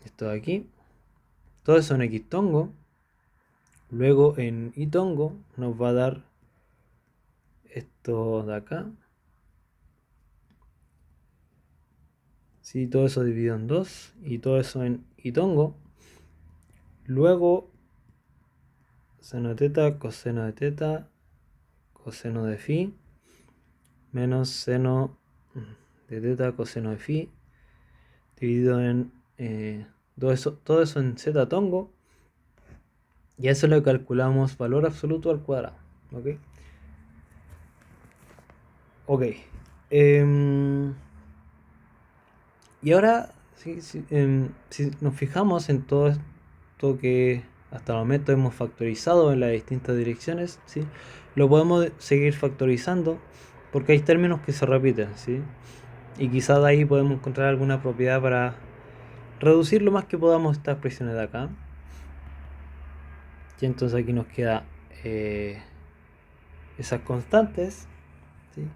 esto de aquí, todo eso en xtongo, luego en ytongo nos va a dar esto de acá, ¿sí? Todo eso dividido en 2 y todo eso en ytongo, luego seno de teta, coseno de teta, coseno de phi, menos seno de teta, coseno de phi, dividido en todo eso en z tongo, y a eso le calculamos valor absoluto al cuadrado, ¿ok? Ok. Y ahora, si nos fijamos en todo esto que hasta el momento hemos factorizado en las distintas direcciones, ¿sí? Lo podemos seguir factorizando porque hay términos que se repiten, ¿sí? Y quizás de ahí podemos encontrar alguna propiedad para reducir lo más que podamos estas expresiones de acá. Y entonces aquí nos queda esas constantes, ¿sí?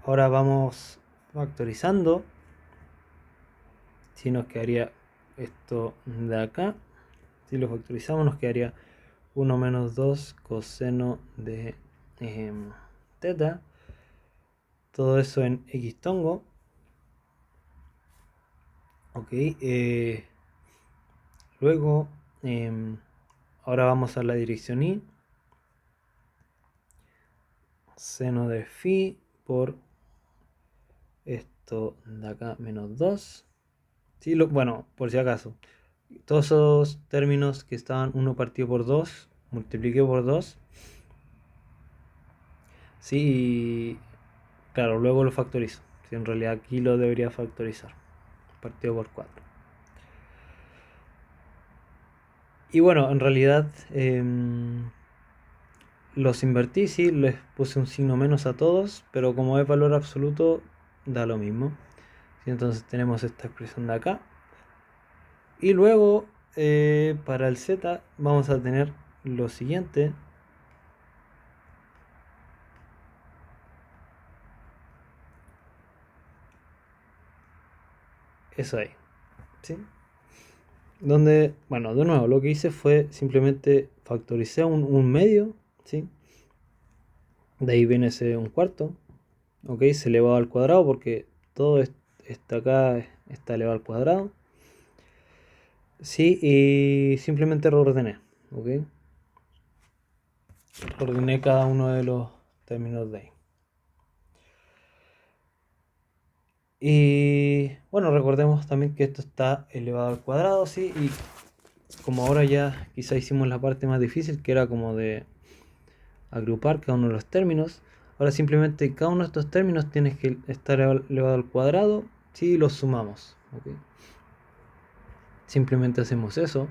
Ahora vamos factorizando. Si nos quedaría esto de acá, si lo factorizamos nos quedaría 1 menos 2 coseno de teta, todo eso en xtongo, ok. Luego ahora vamos a la dirección y, seno de phi por esto de acá menos 2, ¿sí? Bueno, por si acaso, todos esos términos que estaban 1 partido por 2, multipliqué por 2, sí, claro, luego lo factorizo. Si en realidad aquí lo debería factorizar, partido por 4. Y bueno, en realidad los invertí, sí, les puse un signo menos a todos, pero como es valor absoluto, da lo mismo. ¿Sí? Entonces tenemos esta expresión de acá. Y luego, para el z, vamos a tener lo siguiente. Eso ahí, ¿sí? Donde, bueno, de nuevo, lo que hice fue simplemente factoricé un medio, ¿sí? De ahí viene ese un cuarto, ok, se elevado al cuadrado porque todo está acá está elevado al cuadrado, sí, y simplemente reordené, ok, reordené cada uno de los términos de ahí. Y bueno, recordemos también que esto está elevado al cuadrado, sí, y como ahora ya quizá hicimos la parte más difícil, que era como de agrupar cada uno de los términos, Ahora simplemente cada uno de estos términos tiene que estar elevado al cuadrado si los sumamos. ¿Okay? Simplemente hacemos eso.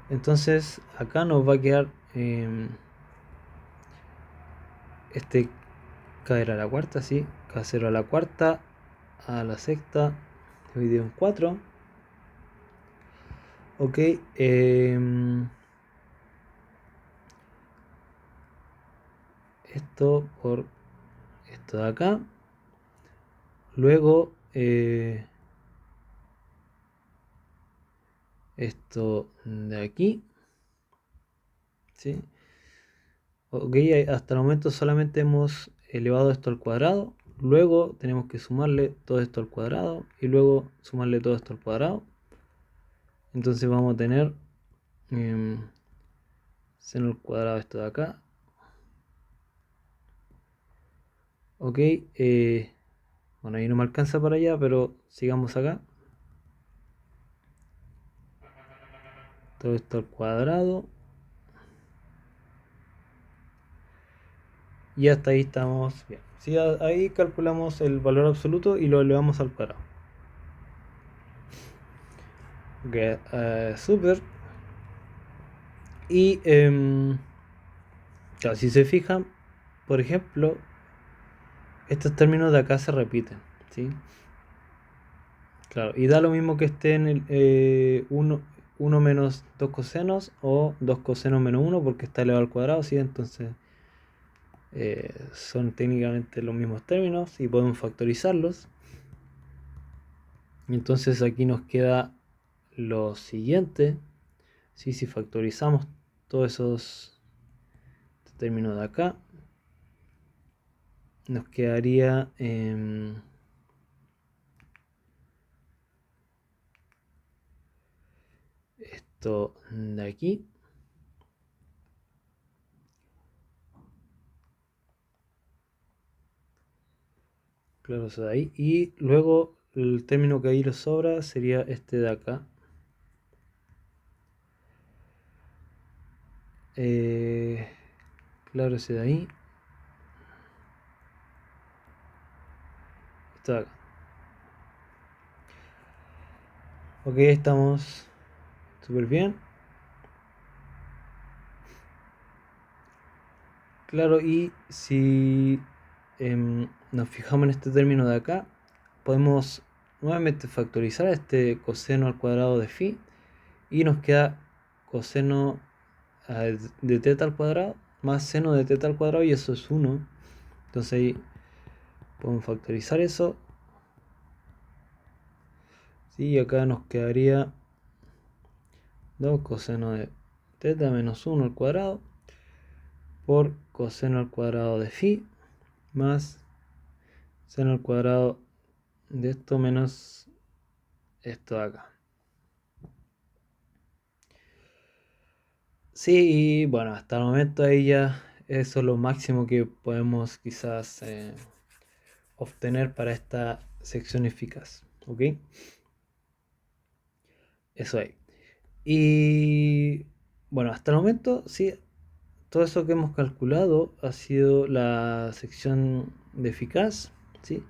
Entonces acá nos va a quedar este k era la cuarta, sí, k0 a la cuarta a la sexta dividido en 4. Ok, esto por esto de acá. Luego esto de aquí. ¿Sí? Ok, hasta el momento solamente hemos elevado esto al cuadrado. Luego tenemos que sumarle todo esto al cuadrado. Y luego sumarle todo esto al cuadrado. Entonces vamos a tener seno al cuadrado esto de acá. Ok, bueno, ahí no me alcanza para allá, pero sigamos acá. Todo esto al cuadrado. Y hasta ahí estamos bien. Sí, ahí calculamos el valor absoluto y lo elevamos al cuadrado. Ok, super. Y claro, si se fijan, por ejemplo, estos términos de acá se repiten, ¿sí? Claro, y da lo mismo que esté en el 1 menos 2 cosenos o 2 cosenos menos 1 porque está elevado al cuadrado, ¿sí? Entonces son técnicamente los mismos términos y podemos factorizarlos. Entonces aquí nos queda lo siguiente, ¿sí? Si factorizamos todos esos términos de acá, nos quedaría esto de aquí. Claro, eso de ahí. Y luego el término que ahí le sobra sería este de acá. Claro, ese de ahí. Esto de acá. Ok, estamos súper bien. Claro, y si nos fijamos en este término de acá, podemos nuevamente factorizar este coseno al cuadrado de phi y nos queda coseno de teta al cuadrado más seno de teta al cuadrado y eso es 1. Entonces ahí podemos factorizar eso. Sí, acá nos quedaría 2 coseno de teta menos 1 al cuadrado por coseno al cuadrado de phi más seno al cuadrado de esto menos esto de acá. Sí, y bueno, hasta el momento ahí ya eso es lo máximo que podemos quizás obtener para esta sección eficaz. ¿Ok? Eso ahí. Y bueno, hasta el momento sí, todo eso que hemos calculado ha sido la sección de eficaz, ¿sí?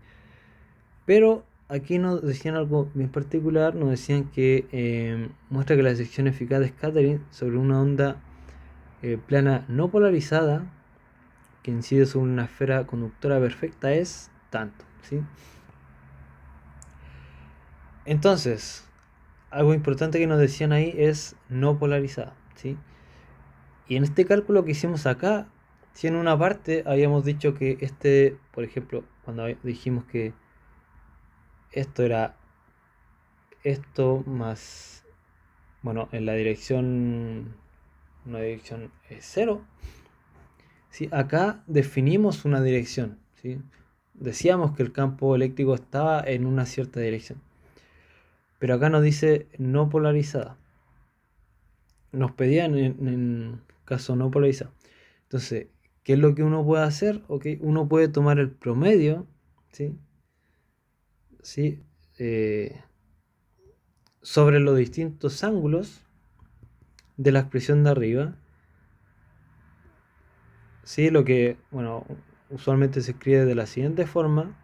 Pero aquí nos decían algo bien particular, nos decían que muestra que la sección eficaz de scattering sobre una onda plana no polarizada que incide sobre una esfera conductora perfecta es tanto, ¿sí? Entonces, algo importante que nos decían ahí es no polarizada, ¿sí? Y en este cálculo que hicimos acá, si en una parte habíamos dicho que por ejemplo, cuando dijimos que esto era esto más, bueno, en la dirección, una dirección es 0, ¿sí? Acá definimos una dirección, ¿sí? Decíamos que el campo eléctrico estaba en una cierta dirección, pero acá nos dice no polarizada. Nos pedían en caso no polarizado. Entonces, ¿qué es lo que uno puede hacer? Okay, uno puede tomar el promedio, ¿sí? ¿Sí? Sobre los distintos ángulos de la expresión de arriba, ¿sí? Lo que, bueno, usualmente se escribe de la siguiente forma,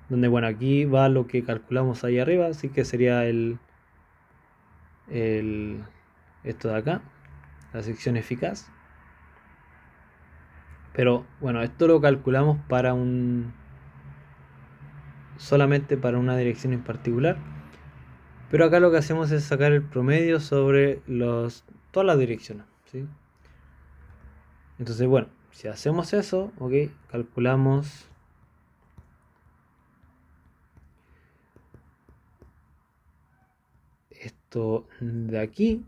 donde bueno, aquí va lo que calculamos ahí arriba, así que sería esto de acá, la sección eficaz. Pero bueno, esto lo calculamos para solamente para una dirección en particular. Pero acá lo que hacemos es sacar el promedio sobre todas las direcciones, ¿sí? Entonces, bueno, si hacemos eso, ok, calculamos esto de aquí.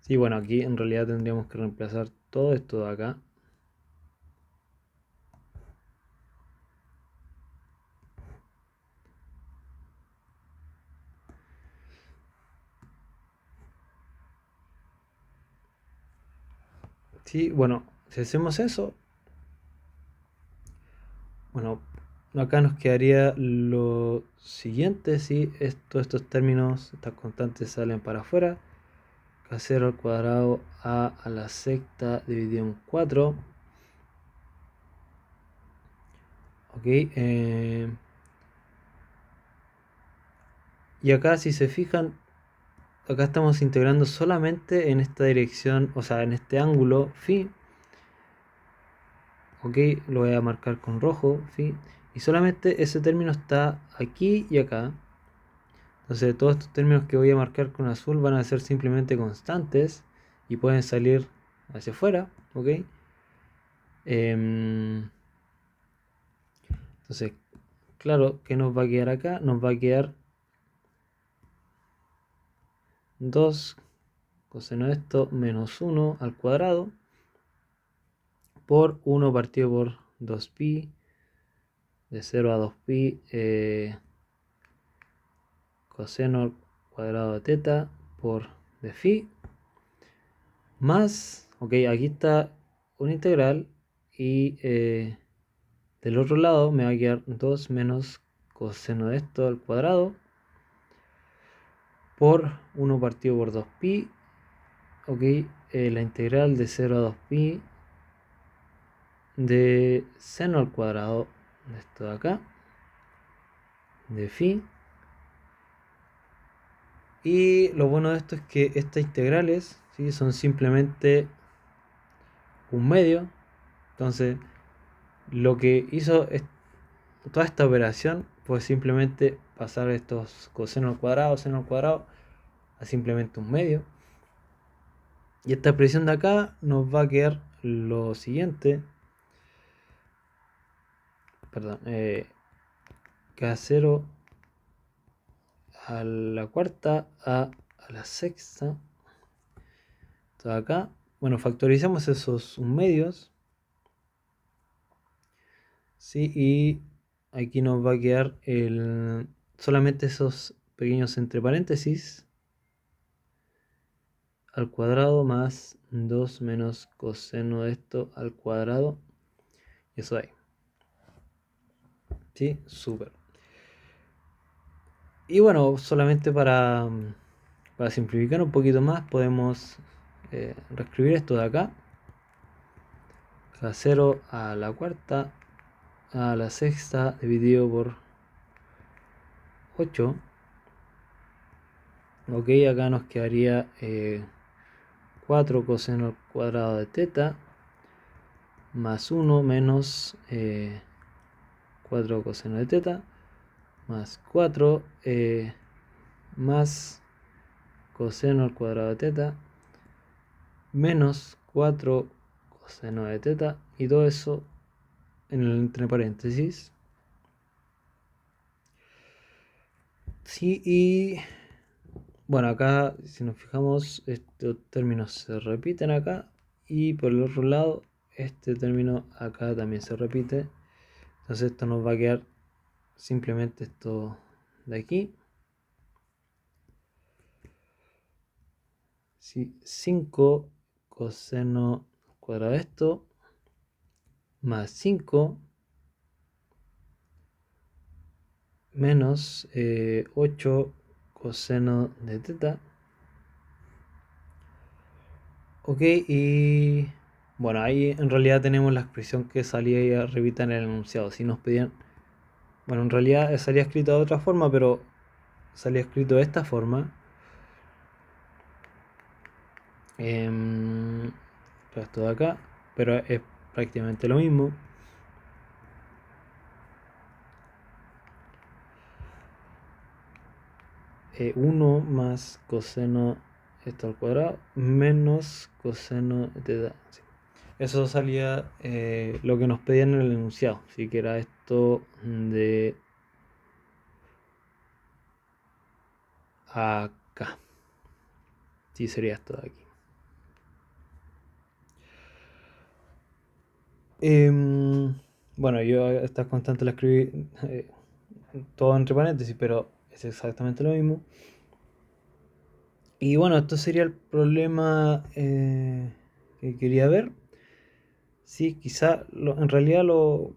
Sí, bueno, aquí en realidad tendríamos que reemplazar todo esto de acá. Sí, bueno, si hacemos eso, bueno, acá nos quedaría lo siguiente, si estos términos, estas constantes salen para afuera. K0 al cuadrado a la sexta dividido en 4. Ok, y acá si se fijan, acá estamos integrando solamente en esta dirección, o sea, en este ángulo phi. Ok, lo voy a marcar con rojo, phi. Y solamente ese término está aquí y acá. Entonces todos estos términos que voy a marcar con azul van a ser simplemente constantes y pueden salir hacia afuera, ok. Entonces, claro, ¿qué nos va a quedar acá? Nos va a quedar 2 coseno de esto menos 1 al cuadrado por 1 partido por 2pi de 0 a 2pi coseno al cuadrado de teta por de phi más, ok, aquí está una integral y del otro lado me va a quedar 2 menos coseno de esto al cuadrado por 1 partido por 2pi, ok, la integral de 0 a 2pi de seno al cuadrado de esto de acá, de phi. Y lo bueno de esto es que estas integrales, ¿sí?, son simplemente un medio. Entonces, lo que hizo toda esta operación fue simplemente pasar estos coseno al cuadrado, seno al cuadrado, a simplemente un medio. Y esta expresión de acá nos va a quedar lo siguiente. Perdón, K0 a la cuarta a la sexta. Todo acá. Bueno, factorizamos esos medios. Sí, y aquí nos va a quedar solamente esos pequeños entre paréntesis al cuadrado más 2 menos coseno de esto al cuadrado. Y eso ahí. Sí, súper. Y bueno, solamente para simplificar un poquito más, podemos reescribir esto de acá. K0 a la cuarta a la sexta dividido por 8. Ok, acá nos quedaría 4 coseno al cuadrado de teta más 1 menos 4 coseno de teta más 4 más coseno al cuadrado de teta menos 4 coseno de teta, y todo eso en el entre paréntesis. Sí, y bueno, acá si nos fijamos, estos términos se repiten acá, y por el otro lado este término acá también se repite. Entonces esto nos va a quedar simplemente esto de aquí. Sí, 5 coseno cuadrado de esto más 5 menos 8 coseno de teta Ok, y bueno, ahí en realidad tenemos la expresión que salía ahí arribita en el enunciado. Si nos pedían, bueno, en realidad salía escrito de otra forma, pero salía escrito de esta forma. em, esto de acá, pero es prácticamente lo mismo. Uno más coseno esto al cuadrado menos coseno de sí. Eso salía lo que nos pedían en el enunciado, así que era esto de acá. Sí, sería esto de aquí. Bueno, yo esta constante la escribí todo entre paréntesis, pero es exactamente lo mismo. Y bueno, esto sería el problema que quería ver. Sí, quizá en realidad lo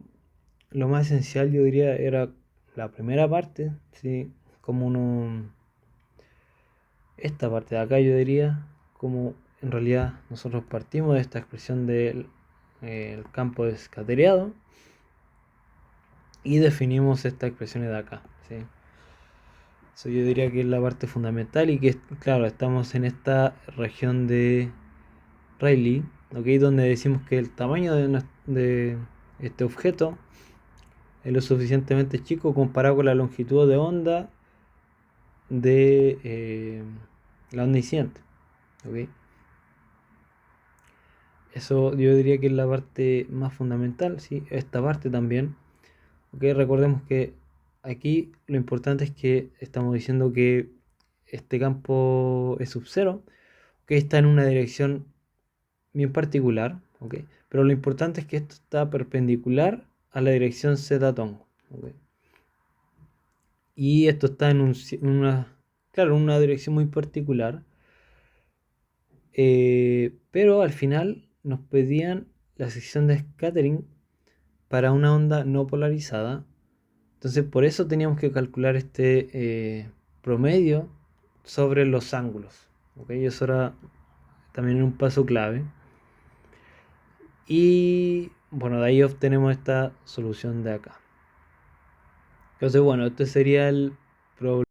más esencial yo diría era la primera parte, sí, como uno, esta parte de acá yo diría, como en realidad nosotros partimos de esta expresión del el campo escateriado y definimos estas expresiones de acá, sí. Eso yo diría que es la parte fundamental y que, claro, estamos en esta región de Rayleigh, ¿ok? Donde decimos que el tamaño de este objeto es lo suficientemente chico comparado con la longitud de onda de la onda incidente. ¿Ok? Eso yo diría que es la parte más fundamental, ¿sí? Esta parte también. ¿Ok? Recordemos que aquí lo importante es que estamos diciendo que este campo es sub cero, que está en una dirección bien particular, ¿ok? Pero lo importante es que esto está perpendicular a la dirección z tongo, ¿ok? Y esto está en una, claro, en una dirección muy particular, pero al final nos pedían la sección de scattering para una onda no polarizada. Entonces por eso teníamos que calcular este promedio sobre los ángulos, ¿ok? Y eso era también un paso clave. Y bueno, de ahí obtenemos esta solución de acá. Entonces bueno, este sería el problema